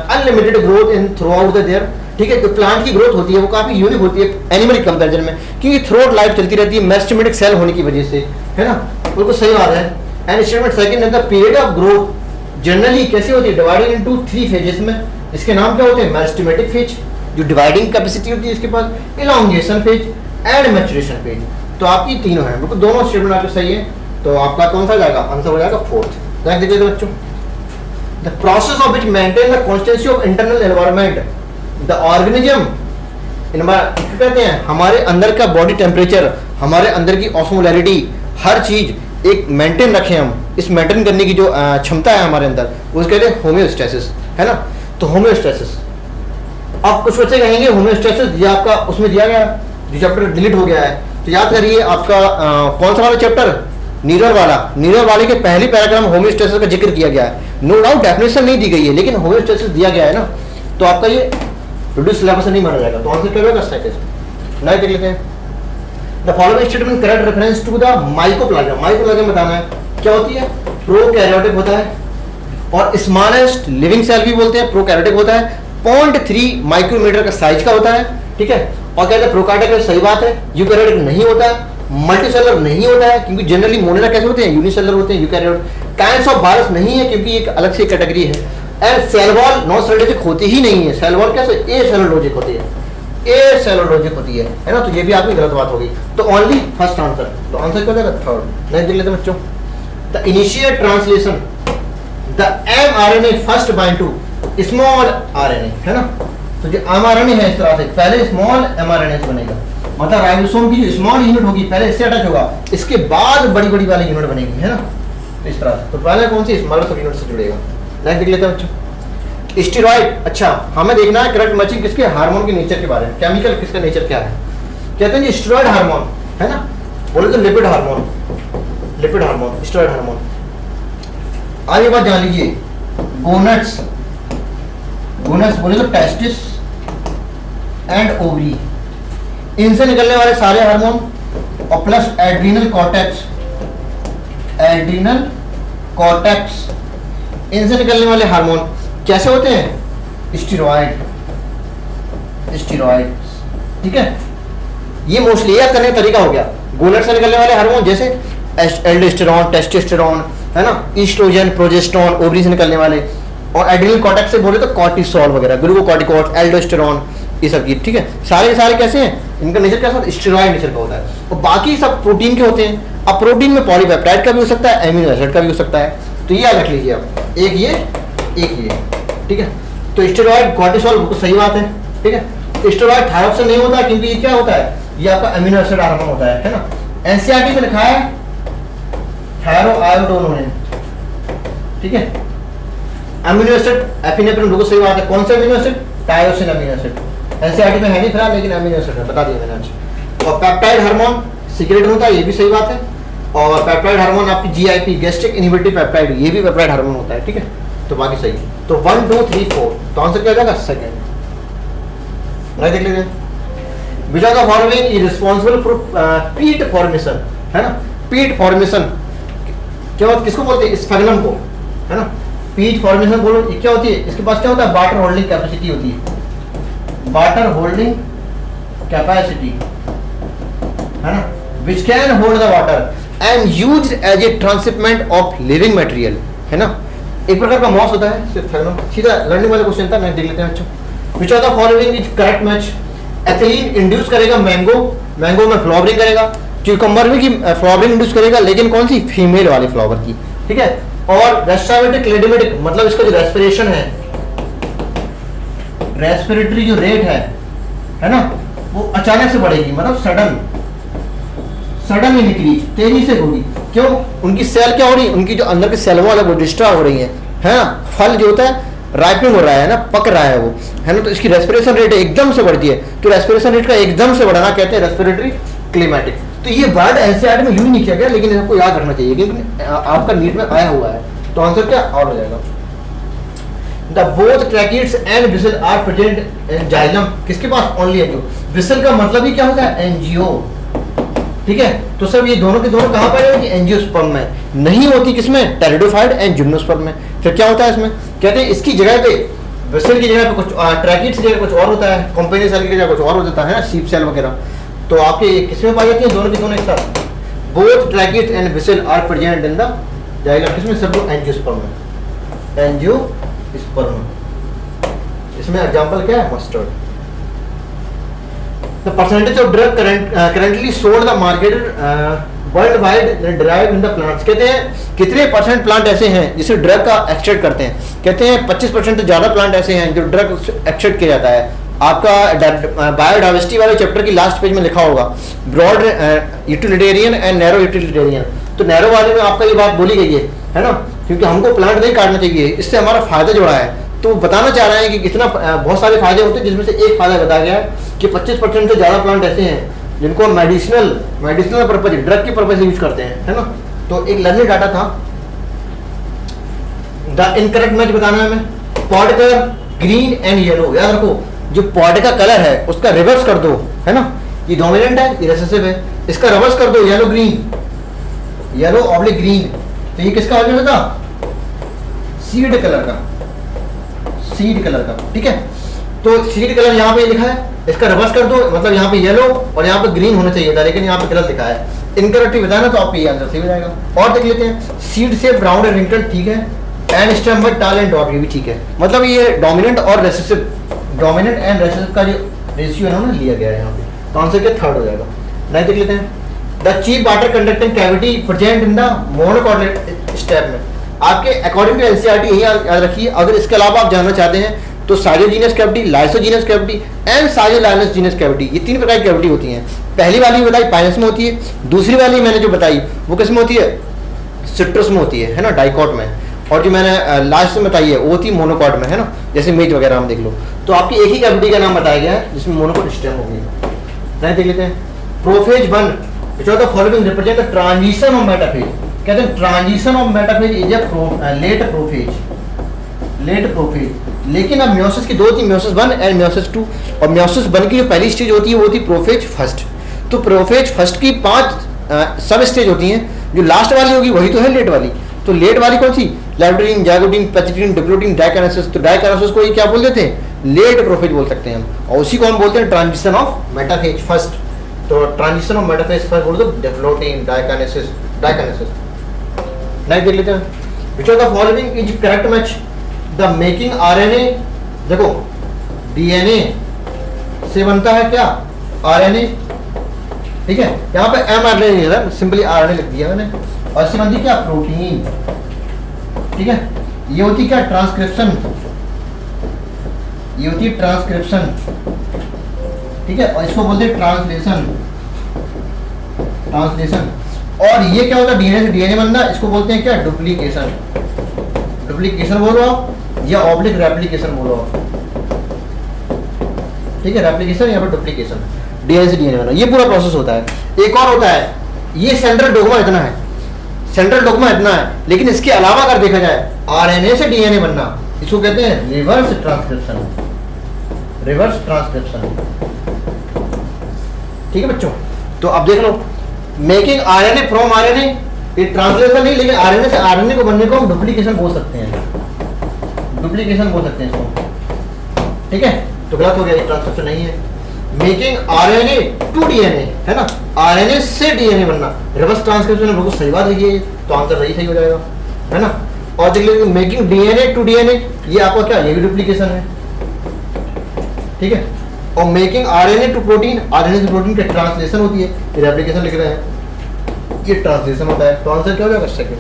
unlimited growth in throughout the their, ठीक है। तो प्लांट की ग्रोथ होती है वो काफी यूनिक होती है एनिमल कंपैरिजन में, क्योंकि थ्रोट लाइफ चलती रहती है मेरिस्टेमेटिक सेल होने की वजह से, है ना, बिल्कुल सही बात है। एंड स्टेटमेंट सेकंड है, the period of growth generally कैसे होती है, डिवाइडेड इनटू 3 फेजेस में। इसके नाम क्या होते हैं, मेरिस्टेमेटिक फेज जो डिवाइडिंग कैपेसिटी होती है इसके पास, elongation phase and maturation phase. तो आपकी तीनों हैं, बिल्कुल दोनों स्टेटमेंट आपके सही है। तो आपका कौन सा जाएगा, आंसर हो जाएगा फोर्थ। नेक्स्ट देखिए बच्चों। The process of which maintain the constancy of internal environment, the organism कहते हैं हमारे अंदर का बॉडी टेम्परेचर, हमारे अंदर की ऑस्मोलैरिटी, हर चीज एक मेंटेन रखें हम। इस मेंटेन करने की जो क्षमता है हमारे अंदर, उसको कहते हैं होम्योस्टेसिस, है ना। तो होम्योस्टेसिस, अब कुछ बच्चे कहेंगे होम्योस्टेसिस ये आपका उसमें दिया गया, जो चैप्टर डिलीट हो गया है, तो याद करिए आपका कौन सा वाला चैप्टर, नीरर वाले के पहली पैराग्राफ में होम्योस्टेसिस का जिक्र किया गया है। नो डाउट डेफिनेशन नहीं दी गई है, लेकिन होम्योस्टेसिस दिया गया है ना, तो आपका ये रिड्यूस सिलेबस नहीं माना जाएगा। तो आंसर क्या होगा, सेकंड। नहीं देख लेते हैं। The following statement correct reference to the mycoplasma. Mycoplasma बताना है क्या होती है, प्रोकैरियोटिक होता है, और स्मॉलेस्ट लिविंग सेल भी बोलते हैं प्रोकैरियोटिक होता है, 0.3 माइक्रोमीटर का साइज का होता है, ठीक है। और कहते हैं प्रोकैरियोटिक, सही बात है, यूकैरियोटिक नहीं होता है, मल्टीसेलर नहीं होता है, क्योंकि जनरली मोनेरा कैसे होते हैं, यूनिसेलर होते हैं यूकैरियोट। काइंड्स ऑफ वायरस नहीं है, क्योंकि एक अलग से कैटेगरी है। And cell wall non cellulosic होती ही नहीं है, सेल वॉल कैसे ए सेलोलॉजिक होती है, ए सेलोलॉजिक होती है ना। तो ये भी आपकी गलत बात होगी। तो ओनली फर्स्ट आंसर, तो आंसर क्या होगा, थर्ड। नहीं देख लेते बच्चों, the initial translation the mRNA first bind to small RNA, है ना। तो जो mRNA है इस तरह से पहले स्मॉल mRNA से बनेगा, मतलब राइबोसोम की जो स्मॉल यूनिट होगी पहले इससे अटैच होगा, इसके बाद बड़ी बड़ी वाली यूनिट बनेगी, है ना। तो इस तरह से, तो पहले कौन सी स्मॉल यूनिट से जुड़ेगा। नेक्स्ट देख लेते हैं बच्चों, स्टेरॉइड। अच्छा, हमें देखना है करेक्ट मैचिंग किसके, हार्मोन के नेचर के बारे में, केमिकल किसका नेचर क्या है। कहते हैं जी स्टेरॉइड हार्मोन, है ना, बोले तो lipid hormone, lipid hormone, steroid hormone. आगे बात जान लीजिए, गोनेट्स, गोनेट्स बोले तो टेस्टिस एंड ओवरी, इनसे निकलने वाले सारे हार्मोन, और plus adrenal cortex, adrenal cortex, इनसे निकलने वाले हार्मोन कैसे होते हैं, स्टेरॉइड, स्टेरॉइड, ठीक है। ये मोस्टली याद करने का तरीका हो गया। गोनेट से निकलने वाले हार्मोन जैसे एल्डोस्टेरॉन, टेस्टोस्टेरॉन, है ना, ईस्ट्रोजन, प्रोजेस्टेरॉन, ओवरी से निकलने वाले, और एड्रिनल कॉर्टेक्स से बोले तो कॉर्टिसोल वगैरह, ग्लूकोकॉर्टिकॉइड, एल्डोस्टेरॉन, ये सब चीज, ठीक है। सारे सारे कैसे हैं, इनका नेचर कैसा होता है, स्टेरॉइड नेचर का होता है। और बाकी सब प्रोटीन के होते हैं। अब प्रोटीन में पॉलीपेप्टाइड का भी हो सकता है, एमिनो एसिड का भी हो सकता है, तो ये याद रख लीजिए आप, एक ये, ठीक है। तो स्टेरॉइड, कॉर्टिसोल, बिल्कुल सही बात है, ठीक है। स्टेरॉइड थायरॉक्सिन से नहीं होता, क्योंकि ये क्या होता है, ये आपका अमीनो एसिड हार्मोन होता है ना। एनसीईआरटी में लिखा है थायरोआयोडोनिन, ठीक है। अमीनो एसिड, एपिनेफ्रिन, बिल्कुल सही बात है। कौन सा amino acid, tyrosine amino acid, NCERT में है नहीं फिलहाल, लेकिन अमीनो एसिड है, बता दिया मैंने आज। और पेप्टाइड हार्मोन सीक्रेट होता है, ये भी सही बात है। और पेप्टाइड हार्मोन आपकी जीआईपी, गैस्ट्रिक इनहिबिटरी पेप्टाइड, ये भी पेप्टाइड हार्मोन होता है, ठीक है। तो बाकी सही है। तो 1 2 3 4, तो आंसर क्या हो जाएगा, सेकंड। नहीं देख लेते हैं, which are the following is responsible for peat formation, है ना। पीट फॉर्मेशन क्या होता है, किसको बोलते हैं, स्फेगनम को, है ना। पीट फॉर्मेशन बोलो, ये क्या होती है, इसके पास क्या होता है, वाटर होल्डिंग कैपेसिटी होती है, वाटर होल्डिंग कैपेसिटी, है ना, which can hold the water and used as a transshipment of living material, है ना। एक प्रकार का मॉस होता है, सीधा लर्निंग वाला क्वेश्चन था, मैं देख लेते हैं बच्चों। which of the following is correct match, ethylene induce करेगा मैंगो, मैंगो में फ्लावरिंग करेगा, क्यूकम्बर में की फ्लावरिंग इंड्यूस करेगा, लेकिन कौन सी, फीमेल वाली फ्लावर की, ठीक है। और रेस्पिरेटिक क्लेडिमेटिक, मतलब इसका जो रेस्पिरेशन है, रेस्पिरेटरी जो रेट है ना, वो अचानक से बढ़ेगी, मतलब सडन इंक्रीज, तेजी से होगी। क्यों, उनकी सेल क्या हो रही है, उनकी जो अंदर की सेल वॉल है वो डिस्ट्रॉय हो रही है ना। फल जो होता है राइपिंग हो रहा है ना, पक रहा है वो, है ना। तो इसकी रेस्पिरेशन रेट एकदम से बढ़ती है, तो रेस्पिरेशन रेट का एकदम से बढ़ना कहते हैं रेस्पिरेटरी क्लिमेटिक। तो ये वर्ड एनसीईआरटी में यूज नहीं किया गया, लेकिन आपको याद रखना चाहिए, क्योंकि आपका नीट में आया हुआ है। तो आंसर क्या और हो जाएगा, the both tracheids and vessel are present in xylem, किसके पास, ओनली एंजियो। विसल का मतलब ही क्या होता है, एंजियो, ठीक है। तो सब ये दोनों के दोनों कहां पर है, एंजियोस्पर्म में नहीं होती, किसमें, टेरिडोफाइट एंड जिम्नोस्पर्म में। फिर क्या होता है इसमें, कहते हैं इसकी जगह पे, विसल की जगह पे कुछ ट्रैकिड्स की जगह कुछ और होता है, कंपेनियन सेल की जगह कुछ और हो जाता है ना, शीप सेल वगैरह। तो आपके किसमें पाई जाती है, दोनों की दोनों एक साथ। Both tracheids and vessel are present in the xylem, किसमें, सब लोग एंजियोस्पर्म में, एंजियोस्पर्म। इसमें एग्जांपल क्या है, mustard. The percentage of drug currently sold the market worldwide derived in the plants, कहते हैं कितने परसेंट प्लांट ऐसे हैं जिसे ड्रग का एक्सट्रैक्ट करते हैं। कहते हैं 25% तो ज़्यादा प्लांट ऐसे हैं जो ड्रग एक्सट्रैक्ट किया जाता है। आपका बायोडाइवर्सिटी वाले चैप्टर की लास्ट पेज में लिखा होगा broad utilitarian and narrow utilitarian. तो नैरो वाले में आपका ये बात बोली गई है ना, क्योंकि हमको प्लांट नहीं काटना चाहिए, इससे हमारा फायदा जुड़ा है। तो बताना चाह रहे हैं कि कितना बहुत सारे फायदे होते हैं, जिसमें से एक फायदा बताया गया है कि 25% से ज़्यादा प्लांट ऐसे हैं जिनको मेडिसिनल पर्पज, ड्रग के पर्पज से यूज करते हैं, है ना। तो एक लर्निंग डाटा था। द इनकरेक्ट मैच बताना है हमें, pod colour green and yellow, याद रखो जो पॉड का कलर है उसका रिवर्स कर दो, है ना। ये डोमिनेंट है, ये रिसेसिव है, इसका रिवर्स कर दो, yellow green, yellow oblique green, तो ये किसका ऑर्गेनिज्म था? सीड कलर का, सीड कलर का, ठीक है। तो सीड कलर यहाँ पे लिखा है, इसका रिवर्स कर दो, मतलब यहाँ पे येलो और यहाँ पे ग्रीन होना चाहिए था, लेकिन यहाँ पे गलत लिखा है। इनकरेक्ट बताया ना, तो आपको ये आंसर सही हो जाएगा। और देख लेते हैं, सीड से ब्राउन एंड रिंकल, ठीक है। एंड स्टेम बट टाल एंड डॉट, ये भी ठीक है। मतलब ये डोमिनेंट और रेसेसिव, डोमिनेंट एंड रेसेसिव का जो रेशियो है ना लिया गया है यहाँ पे, तो आंसर क्या? थर्ड हो जाएगा। नहीं देख लेते हैं, the chief water conducting cavity present in the मोनोकॉर्डिनेट स्टेप में। आपके अकॉर्डिंग टू एनसीईआरटी यही याद रखिए। अगर इसके अलावा आप जानना चाहते हैं तो schizogenous cavity, lysigenous cavity and schizolysigenous cavity, ये तीन प्रकार की कैविटी होती हैं। पहली वाली बताई पाइनस में होती है, दूसरी वाली मैंने जो बताई वो किस में होती है? सिट्रस में होती है ना, डाइकॉट में। और जो मैंने लास्ट में बताई है वो होती है मोनोकॉट में, है ना, जैसे मेज वगैरह हम देख लो। तो आपकी एक ही कैविटी का नाम बताया गया है जिसमें मोनोकॉट स्टेम हो गई। नहीं देख लेते हैं, prophase 1 which of the following represent the transition of metaphase। कहते हैं transition of metaphase is a late prophase, late prophase. लेकिन अब म्योसिस की दो थी, म्योसिस 1 एंड म्योसिस 2। और म्योसिस 1 की जो पहली स्टेज होती है वो होती प्रोफेज फर्स्ट। तो प्रोफेज फर्स्ट की 5 सब स्टेज होती हैं, जो लास्ट वाली होगी वही तो है लेट वाली। तो लेट वाली कौन सी? लैबोरेटरीन, जाइगोटीन, पैचिटिन, डिप्लोटीन, डाइकाइनेसिस। तो डाइकाइनेसिस को ये क्या बोल देते हैं? लेट प्रोफेज बोल सकते हैं हम, और उसी को हम बोलते हैं ट्रांजिशन ऑफ मेटाफेज फर्स्ट। तो ट्रांजिशन ऑफ मेटाफेज फर्स्ट बोल दो डिप्लोटीन, डाइकाइनेसिस, डाइकाइनेसिस। नेक्स्ट देख लेते हैं, which of the following is correct match the making RNA. देखो डीएनए से बनता है क्या? आरएनए, ठीक है। यहाँ पे एमआरएनए नहीं है, सिंपली आरएनए लिख दिया मैंने। और इससे बनती क्या? प्रोटीन, ठीक है। ये होती क्या? ट्रांसक्रिप्शन, ये होती है ट्रांसक्रिप्शन, ठीक है। और इसको बोलते हैं ट्रांसलेशन, ट्रांसलेशन। और ये क्या होता है? डीएनए से डीएनए बनना, इसको बोलते हैं क्या? डुप्लीकेशन, डुप्लीकेशन बोलो आप, या ऑब्लिक रेप्लिकेशन बोलो आप, ठीक है। रेप्लिकेशन या फिर डुप्लीकेशन, डीएनए से डीएनए बनना, ये पूरा प्रोसेस होता है। एक और होता है, ये सेंट्रल डोग्मा इतना है, सेंट्रल डोग्मा इतना है, लेकिन इसके अलावा अगर देखा जाए आरएनए से डीएनए बनना, इसको कहते हैं रिवर्स ट्रांसक्रिप्शन, रिवर्स ट्रांसक्रिप्शन, ठीक है बच्चों। तो अब देख लो, मेकिंग आरएनए फ्रॉम आरएनए, ये ट्रांसलेशन नहीं, लेकिन आरएनए से आरएनए को बनने को हम डुप्लीकेशन बोल सकते हैं, डुप्लीकेशन बोल सकते हैं इसको, ठीक है। तो गलत हो गया, ये ट्रांसक्रिप्शन नहीं है। मेकिंग आरएनए टू डीएनए, है ना, आरएनए से डीएनए बनना, रिवर्स ट्रांसक्रिप्शन है, बिल्कुल सही बात लिखिए, तो आंसर सही हो जाएगा, है ना। और देख लीजिए मेकिंग डीएनए टू डीएनए, ये आपका क्या? ये भी डुप्लीकेशन है, ठीक है। और making RNA to protein, RNA से प्रोटीन की ट्रांसलेशन होती है, ये रेप्लिकेशन लिख रहे हैं, ये ट्रांसलेशन होता है। तो आंसर क्या हो जाएगा? Second.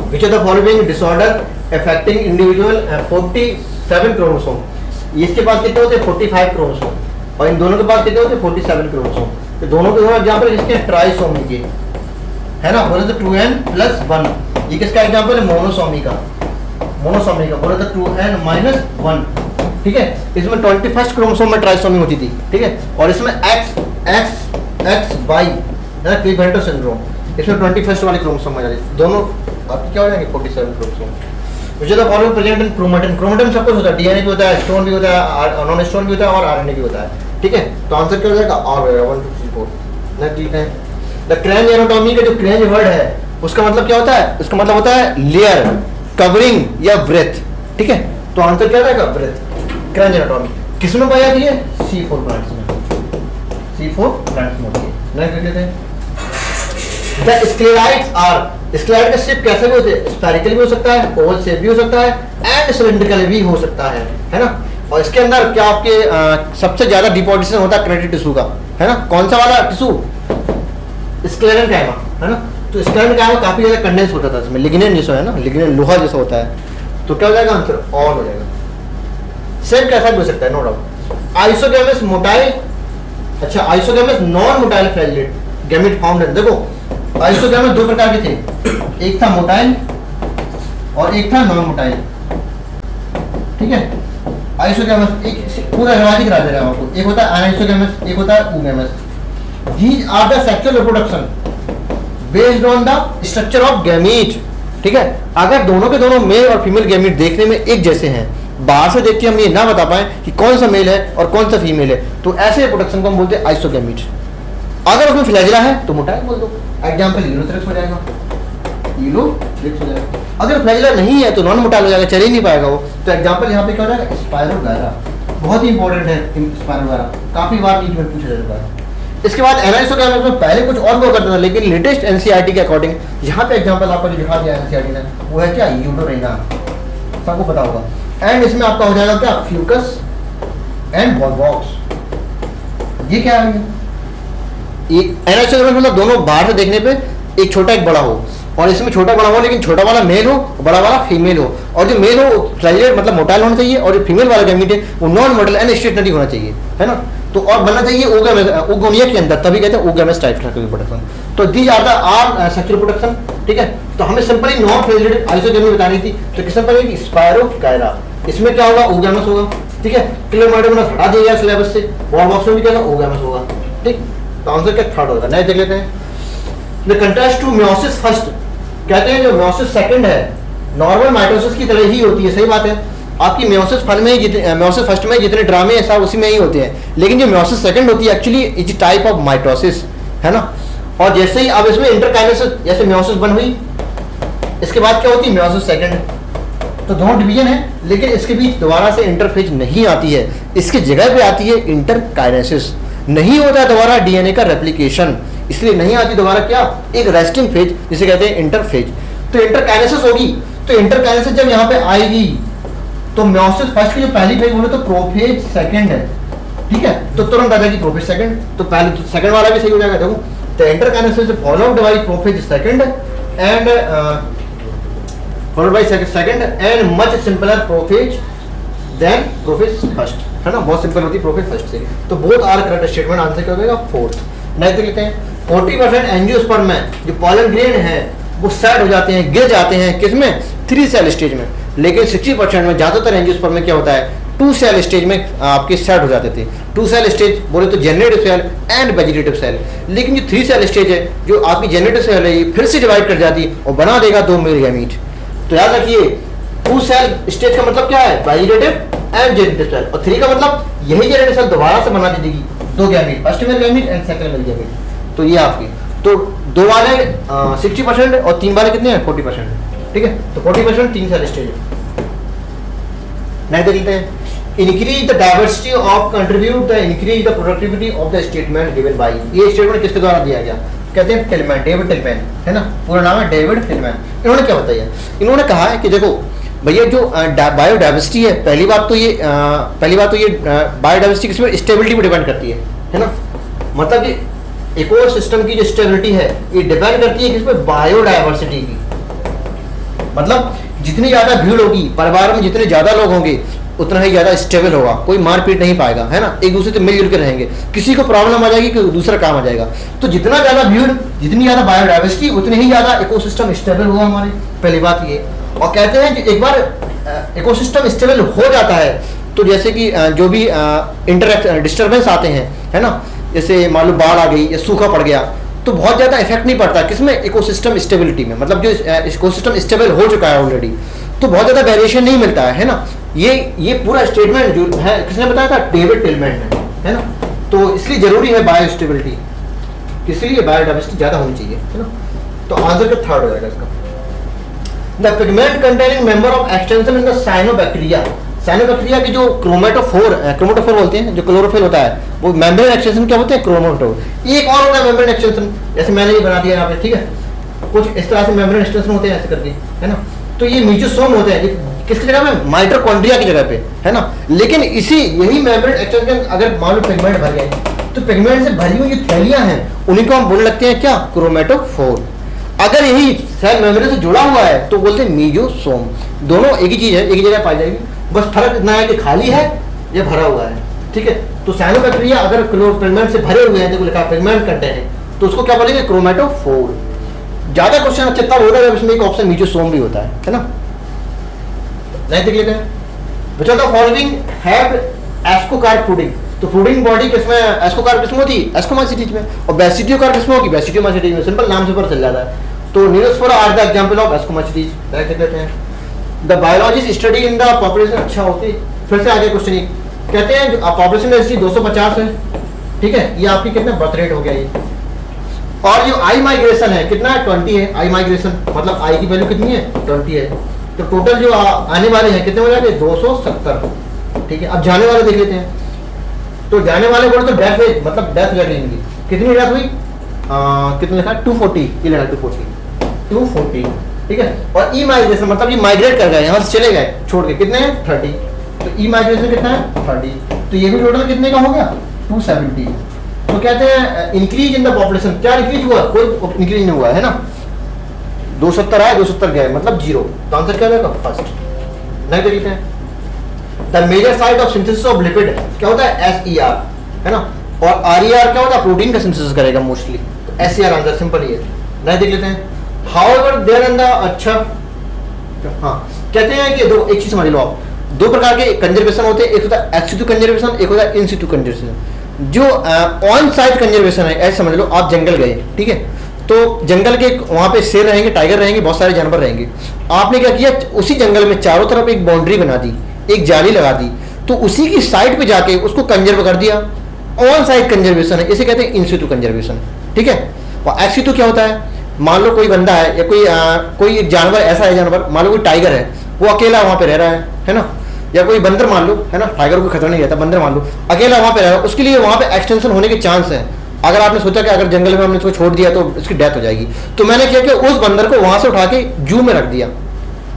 Which of the following disorder affecting individual 47 chromosome. इसके पास कितने होते हैं? 45 क्रोमोसोम, और इन दोनों के पास कितने होते हैं? 47 क्रोमोसोम। तो दोनों के दोनों एग्जाम्पल किसके? ट्राइसोमी के, है ना। बोले तो 2n+1, ये किसका एग्जाम्पल है? मोनोसोमी का, मोनोसोमी का। बोले तो 2n-1, ठीक है। इसमें 21st क्रोमोसोम में ट्राइसोमी होती थी, ठीक है। और इसमें XXY, क्लीवेंटर सिंड्रोम, इसमें 21st वाले क्रोमोसोम में जाती है। दोनों आपके क्या हो जाएंगे? 47 क्रोमोसोम। मुझे तो following present in chromatin, chromatin सब कुछ होता है, डीएनए भी होता है, स्टोन भी होता है, नॉन स्टोन भी होता है, और आरएनए भी होता है, ठीक है। तो आंसर क्या हो जाएगा? और हो जाएगा 1 2 3 4। नेक्स्ट ठीक है, द क्रेंज एनाटॉमी का जो क्रेंज वर्ड है उसका मतलब क्या होता है? उसका मतलब होता है लेयर, कवरिंग या ब्रेथ, ठीक है। तो आंसर क्या हो जाएगा? ब्रेथ। क्रेंज एनाटॉमी किसमें पाई जाती है? C4 प्लांट्स में, C4 प्लांट्स में होती है। नेक्स्ट देख लेते हैं, द स्क्लेराइड्स आर, स्क्लेराइड का शेप कैसे भी होते हैं? स्फेरिकल भी हो सकता है, ओवल शेप भी हो सकता है, एंड सिलिंड्रिकल भी हो सकता है ना। और इसके अंदर क्या आपके सबसे ज्यादा डिपोजिशन होता है कनेक्टिव टिश्यू का, है ना। कौन सा वाला टिश्यू? स्क्लेरेंकाइमा, है ना। तो स्क्लेरेंकाइमा काफी ज्यादा कंडेंस होता था इसमें, लिग्निन जैसा है ना, लिग्निन लोहा जैसा होता है। तो क्या हो जाएगा आंसर? और हो जाएगा। सेम कैसा भी हो सकता है, नो डाउट। आइसोगैमस मोटाइल, अच्छा isogamous non motile flagellate gamete found है। देखो आइसोगैमस दो प्रकार के थे, एक था मोटाइल और एक था नॉन मोटाइल, ठीक है। आइसोगैमस एक पूरा रिवाजी करा दे रहा हूं आपको, एक होता है अनाइसोगैमस, एक होता है oogamous. These are the sexual reproduction based on the structure of gamete, ठीक है। अगर दोनों के दोनों मेल और फीमेल गैमीट देखने में एक जैसे हैं, बाहर से देख के हम ये ना बता पाए कि कौन सा मेल है और कौन सा फीमेल है, तो ऐसे रिप्रोडक्शन को हम बोलते हैं आइसोगैमीट। अगर उसमें फ्लैजिला है तो मोटाइल बोल दो, एग्जाम्पल यूरोथेरस हो जाएगा, ईलोट्रिक्स हो जाएगा। अगर फ्लैजिला नहीं है तो नॉन मोटाइल हो जाएगा, चल ही नहीं पाएगा वो। तो एग्जांपल यहाँ पे क्या हो जाएगा, स्पायरोगायरा, बहुत ही इंपॉर्टेंट है स्पायरोगायरा, काफी बार नीट में पूछा जाता है। इसके बाद एनाइसोग्राम में पहले कुछ और वो करता था, लेकिन लेटेस्ट एनसीईआरटी के अकॉर्डिंग यहाँ पे एग्जांपल आपको जो दिखा दिया एनसीईआरटी ने वो है क्या, यूडोरेना, सबको पता होगा। एंड इसमें आपका हो जाएगा क्या, फ्यूकस एंड बॉक्स। ये क्या है, ये एनाइसोग्राम मतलब दोनों बाहर से देखने पे एक छोटा एक बड़ा हो, और इसमें छोटा बड़ा हो लेकिन छोटा वाला मेल हो, बड़ा वाला फीमेल हो, और जो मेल हो फ्लैजिलेट मतलब मोटाइल होना चाहिए, और जो फीमेल वाला गैमीट है वो नॉन मोटाइल एंड स्टेशनरी होना चाहिए, है ना। तो और बनना चाहिए ओगोनिया के अंदर, तभी कहते हैं ओगेमस टाइप का प्रोडक्शन। तो दी जाता आर सेक्सुअल प्रोडक्शन, ठीक है। तो हमें सिंपली नॉन फ्लैजिलेटेड आइसोगेमी बतानी थी, तो किस पर है, स्पायरोगायरा, इसमें क्या होगा, ओगेमस होगा, ठीक है। क्लेमाइडोमोनास हटा दिया गया सिलेबस से, वॉल बॉक्स में भी क्या होगा, ओगेमस होगा, ठीक। तो आंसर क्या थर्ड होगा, नहीं देख लेते हैं। The contrast to meiosis first, कहते हैं जो मियोसिस सेकंड है नॉर्मल माइटोसिस की तरह ही होती है, सही बात है। आपकी मियोसिस फर्स्ट में मियोसिस फर्स्ट में जितने ड्रामे हैं सब उसी में ही होते हैं, लेकिन जो मियोसिस सेकंड होती है actually is type of mitosis, है ना। और जैसे ही अब इसमें इंटरकाइनेसिस, जैसे मियोसिस वन हुई, इसके बाद क्या होती है, मियोसिस सेकंड, तो दोनों डिवीजन है, लेकिन इसके बीच दोबारा से इंटरफेज नहीं आती है, इसकी जगह पे आती है इंटरकाइनेसिस। नहीं होता दोबारा डीएनए का रेप्लिकेशन, इसलिए नहीं आती दोबारा क्या, एक रेस्टिंग फेज जिसे कहते हैं इंटरफेज। तो इंटरकाइनेसिस होगी, तो इंटरकाइनेसिस जब यहाँ पे आएगी तो मियोसिस फर्स्ट की जो पहली फेज बोले तो प्रोफेज सेकंड है, ठीक है। तो तुरंत आ जाएगी प्रोफेज सेकंड, तो पहले तो सेकंड वाला भी सही हो जाएगा। देखो, तो इंटरकाइनेसिस से followed by prophase second and followed by second and much simpler prophase than prophase first, है ना। बहुत सिंपल होती है प्रोफेज फर्स्ट से। तो both are correct statement, answer क्या हो जाएगा, फोर्थ। नेक्स्ट देख लेते हैं। 40% एंजियोस्पर्म में जो पॉलन ग्रेन है वो सेट हो जाते हैं, गिर जाते हैं, किसमें, 3 सेल स्टेज में। लेकिन 60% में ज्यादातर एंजियोस्पर्म में क्या होता है, 2 सेल स्टेज में आपके सेट हो जाते थे। 2 सेल स्टेज बोले तो generative cell and vegetative cell. लेकिन जो 3 सेल स्टेज है, जो आपकी जनरेटिव सेल है, ये फिर से डिवाइड कर जाती है और बना देगा 2 मेल गैमीट। तो याद रखिए 2 सेल स्टेज का मतलब क्या है, वेजिटेटिव एंड जनरेटिव सेल, और 3 का मतलब यही जनरेटिव सेल दोबारा से बना देगी 2 gamete, first male gamete and second male gamete. तो ये आपकी, तो 2 वाले 60% और 3 वाले कितने हैं, 40%, ठीक है। तो 40% 3 सेल स्टेज है। नहीं देख लेते हैं। Increase the diversity of contribute the increase the productivity of the statement given by, ये स्टेटमेंट किसके द्वारा दिया गया, कहते हैं टिलमैन, डेविड टिलमैन, है ना, पूरा नाम है डेविड टिलमैन। इन्होंने क्या बताया, इन्होंने कहा है कि देखो भैया जो बायोडाइवर्सिटी है, पहली बात तो ये बायोडाइवर्सिटी किस पर, स्टेबिलिटी पर डिपेंड करती है ना। मतलब कि इकोसिस्टम की जो स्टेबिलिटी है ये डिपेंड करती है किस पे, बायोडाइवर्सिटी की। मतलब जितनी ज्यादा भीड़ होगी परिवार में, जितने ज्यादा लोग होंगे उतना ही ज्यादा स्टेबल होगा, कोई मारपीट नहीं पाएगा, है ना, एक दूसरे से मिलजुल के रहेंगे, किसी को प्रॉब्लम आ जाएगी कि दूसरा काम आ जाएगा। तो जितना ज्यादा भीड़, जितनी ज्यादा बायोडाइवर्सिटी, उतनी ही ज्यादा इकोसिस्टम स्टेबल होगा हमारे, पहली बात ये। और कहते हैं कि एक बार इकोसिस्टम स्टेबल हो जाता है तो जैसे कि जो भी डिस्टर्बेंस आते हैं, है ना, जैसे मान लो बाढ़ आ गई या सूखा पड़ गया, तो बहुत ज़्यादा इफेक्ट नहीं पड़ता किसमें, इकोसिस्टम स्टेबिलिटी में। मतलब जो इकोसिस्टम स्टेबल हो चुका है ऑलरेडी, तो बहुत ज़्यादा वेरिएशन नहीं मिलता है ना। ये पूरा स्टेटमेंट जो है किसने बताया था, डेविड टिलमैन ने, है ना। तो इसलिए जरूरी है बायो स्टेबिलिटी, इसलिए बायोडाइवर्सिटी ज़्यादा होनी चाहिए, है ना। तो आंसर का थर्ड हो जाएगा इसका। The pigment containing member of extension in the cyanobacteria, cyanobacteria की जो क्रोमेटोफोर बोलते हैं, जो क्लोरोफिल होता है, वो मेम्ब्रेन एक्सटेंशन क्या होते हैं, क्रोमेटोफोर। एक और होता है मेम्ब्रेन एक्सटेंशन, जैसे मैंने ये बना दिया यहाँ पे, ठीक है, कुछ इस तरह से मेम्ब्रेन एक्सटेंशन होते हैं ऐसे करके, है ना। तो ये मीजोसोम होते हैं किसकी जगह पे, माइटोकॉन्ड्रिया की जगह पे, है ना। लेकिन यही मेम्ब्रेन एक्सटेंशन अगर मान लो पिगमेंट भर गए, तो पिगमेंट से भरी हुई जो थैलियां हैं उन्हीं को हम बोलने लगते हैं क्या, क्रोमेटोफोर। अगर यही सेल मेम्ब्रेन से जुड़ा हुआ है तो बोलते हैं मीजोसोम। दोनों एक ही चीज है, एक ही जगह पाई जाएगी, बस फर्क इतना है कि खाली है या भरा हुआ है, ठीक है। तो साइनोबैक्टीरिया अगर पिगमेंट से भरे हुए हैं, देखो लिखा पिगमेंट कंटेन है, तो उसको क्या बोलेंगे, क्रोमेटोफोर। ज्यादा क्वेश्चन अच्छा तब होगा जब इसमें एक ऑप्शन मीजोसोम भी होता है ना। नहीं देख लेते हैं। Which of the following have ascocarp fooding, तो फूडिंग बॉडी किसमें, एस्कोकार्प किसमें होती है, एस्कोमाइसीटीज में, और बेसिडियोकार्प किसमें होगी, बेसिडियोमाइसीटीज में। सिंपल नाम से पता चल जाता है। तो Neurospora are the example of Ascomycetes. देख लेते हैं। The biologist study in the population, अच्छा होती, फिर से आगे क्वेश्चन ये कहते हैं पॉपुलेशन डेंसिटी 250 है, ठीक है। ये आपकी कितना बर्थ रेट हो गया, ये और जो आई माइग्रेशन है कितना है 20 है आई माइग्रेशन, मतलब आई की वैल्यू कितनी है 20 है। तो टोटल जो आने वाले हैं कितने हो जाएंगे 270। ठीक है, अब जाने वाले देख लेते हैं। तो जाने वाले बोले तो डेथ रेट मतलब डेथ रेट लेंगे, कितनी डेथ हुई कितने लिखा 240, ये लगा 240। ठीक है, और ई माइग्रेशन मतलब ये माइग्रेट कर गए यहाँ से चले गए छोड़ के, कितने हैं 30। तो ई माइग्रेशन कितना है 30, तो ये भी टोटल कितने का हो गया 270। तो कहते हैं इंक्रीज इन द पॉपुलेशन, क्या इंक्रीज हुआ, कोई इंक्रीज नहीं हुआ है ना, 270 आए 270 गए मतलब 0। तो आंसर क्या होगा फर्स्ट। नहीं देखते हैं the major site of synthesis of lipid क्या होता है SER है ना, और RER क्या होता है प्रोटीन का सिंथेसिस करेगा मोस्टली, तो SER आंसर सिंपल ही है। नहीं देख लेते हैं हाउएवर देयर इन द, अच्छा हाँ कहते हैं कि दो, एक चीज समझ लो आप, दो प्रकार के कंजर्वेशन होते हैं, एक होता है एक्स-सिटू कंजर्वेशन, एक होता है इन-सिटू कंजर्वेशन। जो ऑन साइट कंजर्वेशन है ऐसे समझ लो आप जंगल गए, ठीक है, तो जंगल के वहां पे शेर रहेंगे, टाइगर रहेंगे, बहुत सारे जानवर रहेंगे। आपने क्या किया, उसी जंगल में चारों तरफ एक बाउंड्री बना दी, एक जाली लगा दी, तो उसी की साइड पे जाके उसको कंजर्व कर दिया। ऑन साइट कंजर्वेशन है, इसे कहते हैं इन-सिटू कंजर्वेशन। ठीक है, और एक्स-सिटू क्या होता है, मान लो कोई बंदा है या कोई एक जानवर ऐसा है, जानवर मान लो कोई टाइगर है, वो अकेला वहां पे रह रहा है ना, या कोई बंदर मान लो है ना, टाइगर को खतरा नहीं रहता, बंदर मान लो अकेला वहां पे रह रहा है, उसके लिए वहां पे एक्सटेंशन होने के चांस है। अगर आपने सोचा कि अगर जंगल में हमने इसको छोड़ दिया तो इसकी डेथ हो जाएगी, तो मैंने क्या किया, उस बंदर को वहां से उठा के जू में रख दिया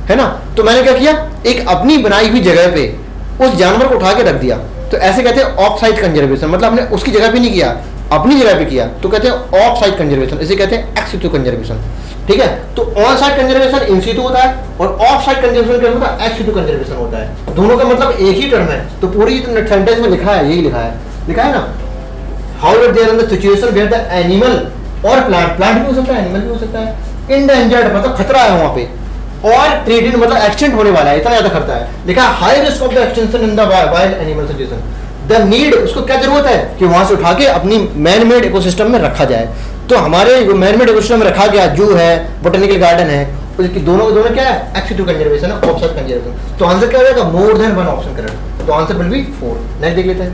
है ना। तो मैंने क्या किया, एक अपनी बनाई हुई जगह पे उस जानवर को उठा के रख दिया, तो ऐसे कहते हैं ऑफ साइट कंजर्वेशन, मतलब हमने उसकी जगह पे नहीं किया, अपनी जगह पे किया, तो कहते हैं ऑफ साइट कंजर्वेशन, इसे कहते हैं एक्स-सिटू कंजर्वेशन। ठीक है, तो ऑन साइट कंजर्वेशन इन-सिटू होता है और ऑफ साइट कंजर्वेशन क्या होता है, एक्स-सिटू कंजर्वेशन होता है। दोनों का मतलब एक ही टर्म है, तो पूरी सेंटेंस में लिखा है, यही लिखा है ना, however there in the situation where the animal और प्लांट भी हो सकता है, एनिमल भी हो सकता है, इंडेंजर्ड मतलब खतरा है वहां पे, और थ्रेटेड मतलब एक्सटेंट होने वाला है, इतना ज्यादा खतरा है। लिखा high risk of the extension in the wild animal situation, the need, उसको क्या जरूरत है कि वहां से उठा के अपनी मैन मेड इकोसिस्टम में रखा जाए। तो हमारे जो मैन मेड इकोसिस्टम में रखा गया, जू है, बोटेनिकल गार्डन है, उसकी दोनों क्या है, एक्स-सिटू कंजर्वेशन है, ऑफ साइट कंजर्वेशन। तो आंसर क्या हो जाएगा, more than one option correct, तो आंसर विल बी 4। नेक्स्ट देख लेते हैं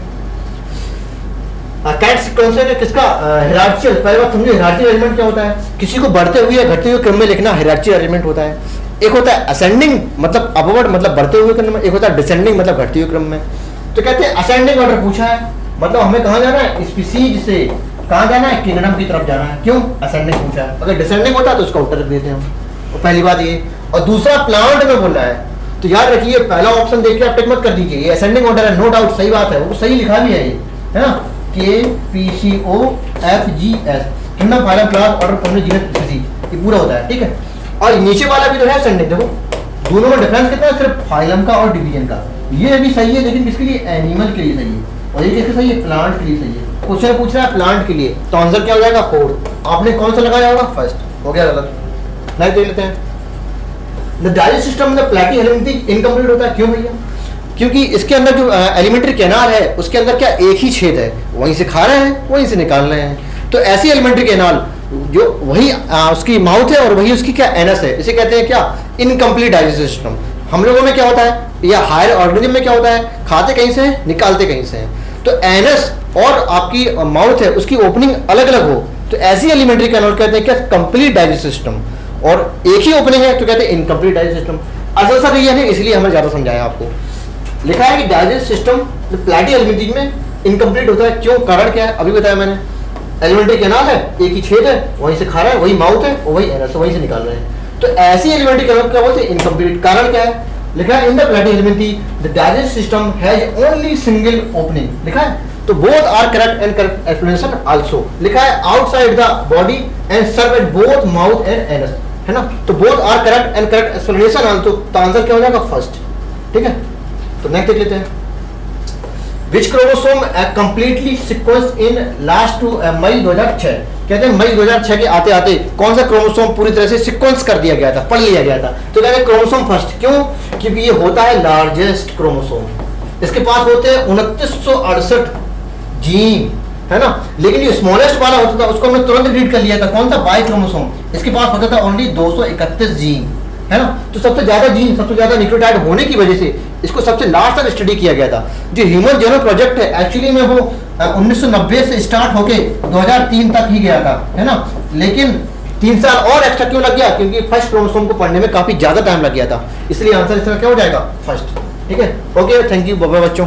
कैट सीक्वेंस है किसका, हायरार्चिकल। पहले बात समझो हायरार्चिकल अरेंजमेंट क्या होता है, किसी को बढ़ते हुए या घटते हुए क्रम में लिखना हायरार्चिकल अरेंजमेंट होता है। एक होता है असेंडिंग मतलब अपवर्ड मतलब बढ़ते हुए क्रम में, एक होता है डिसेंडिंग मतलब घटते हुए क्रम में। तो कहते हैं असेंडिंग ऑर्डर पूछा है, मतलब हमें कहाँ जाना है, स्पीसीज से कहाँ जाना है, किंगडम की तरफ जाना है, क्यों असेंडिंग पूछा है। अगर डिसेंडिंग होता तो उसका उत्तर रख देते हैं हम, और पहली बात ये, और दूसरा प्लांट में बोल रहा है, तो याद रखिए पहला ऑप्शन देख के आप टिक मत कर दीजिए, ये असेंडिंग ऑर्डर है, नो डाउट सही बात है, वो सही लिखा भी है, ये है ना, KPCOFGS kingdom phylum class order family genus species, ये पूरा होता है। ठीक है, और नीचे वाला भी तो है असेंडिंग, देखो दोनों में डिफरेंस कितना है, सिर्फ फाइलम का और डिवीजन का। ये भी सही है, लेकिन किसके लिए, एनिमल के लिए सही है, और ये किसके सही है, प्लांट के लिए सही है। क्वेश्चन पूछ रहा है प्लांट के लिए, तो आंसर क्या हो जाएगा 4। आपने कौन सा लगाया होगा, फर्स्ट हो गया गलत। नहीं देख लेते हैं the digest system the platyhelminthes incomplete होता है, क्यों भैया, क्योंकि इसके अंदर जो एलिमेंट्री कैनाल है उसके अंदर क्या एक ही छेद है, वहीं से खा रहे हैं वहीं से निकाल रहे हैं। तो ऐसी एलिमेंट्री कैनाल जो वही उसकी माउथ है और वही उसकी क्या एनस है, इसे कहते हैं क्या, इनकम्प्लीट डाइजेस्टिव सिस्टम। हम लोगों में क्या होता है, या हायर ऑर्गेनिज्म में क्या होता है, खाते कहीं से हैं निकालते कहीं से हैं। तो एनस और आपकी माउथ है उसकी ओपनिंग अलग अलग हो, तो ऐसी एलिमेंट्री कैनाल कहते हैं क्या, कंप्लीट डाइजेस्टिव सिस्टम। और एक ही ओपनिंग है तो कहते हैं इनकम्प्लीट डाइजेस्टिव सिस्टम। असल सा रीजन है, इसलिए हमें ज्यादा समझाया आपको। लिखा है कि डाइजेस्टिव सिस्टम प्लैटी एलिमेंट्री में इनकम्प्लीट होता है, क्यों, कारण क्या है, अभी बताया मैंने। एलिमेंट्री कैनाल है, एक ही छेद है, वहीं से खा रहा है, वही माउथ है और वही एनस वहीं से निकाल रहे हैं। तो ऐसी एलिमेंट्री कैनाल क्या बोलते हैं, इनकम्प्लीट। कारण क्या है, लिखा है in the platyhelminthes the digestive system has only single opening, लिखा है। तो both are correct and correct explanation also, लिखा है outside the body and serve at both mouth and anus, है ना। तो both are correct and correct explanation also, तो answer क्या हो जाएगा, फर्स्ट। ठीक है, तो नेक्स्ट देख लेते हैं which chromosome completely sequence in last two May 2006। कहते हैं मई 2006 के आते आते कौन सा क्रोमोसोम पूरी तरह से सीक्वेंस कर दिया गया था, पढ़ लिया गया था। तो कहते हैं क्रोमोसोम फर्स्ट, क्यों, क्योंकि ये होता है लार्जेस्ट क्रोमोसोम, इसके पास होते हैं 2968 जीन, है ना। लेकिन ये स्मॉलेस्ट वाला होता था उसको हमने तुरंत डिलीट कर लिया था, कौन था, वाई क्रोमोसोम, इसके पास होता था ओनली 231 जीन, है ना। तो सबसे ज्यादा जीन, सबसे ज्यादा न्यूक्लियोटाइड होने की वजह से इसको सबसे लास्ट तक स्टडी किया गया था। जो ह्यूमन जेनोम प्रोजेक्ट है एक्चुअली में वो 1990 से स्टार्ट होके 2003 तक ही गया था, है ना। लेकिन 3 साल और एक्स्ट्रा क्यों लग गया? क्योंकि फर्स्ट क्रोमोसोम को पढ़ने में काफी ज्यादा टाइम लग गया था, इसलिए आंसर इसका क्या हो जाएगा? फर्स्ट। ठीक है, okay, thank you, bye bye बच्चों।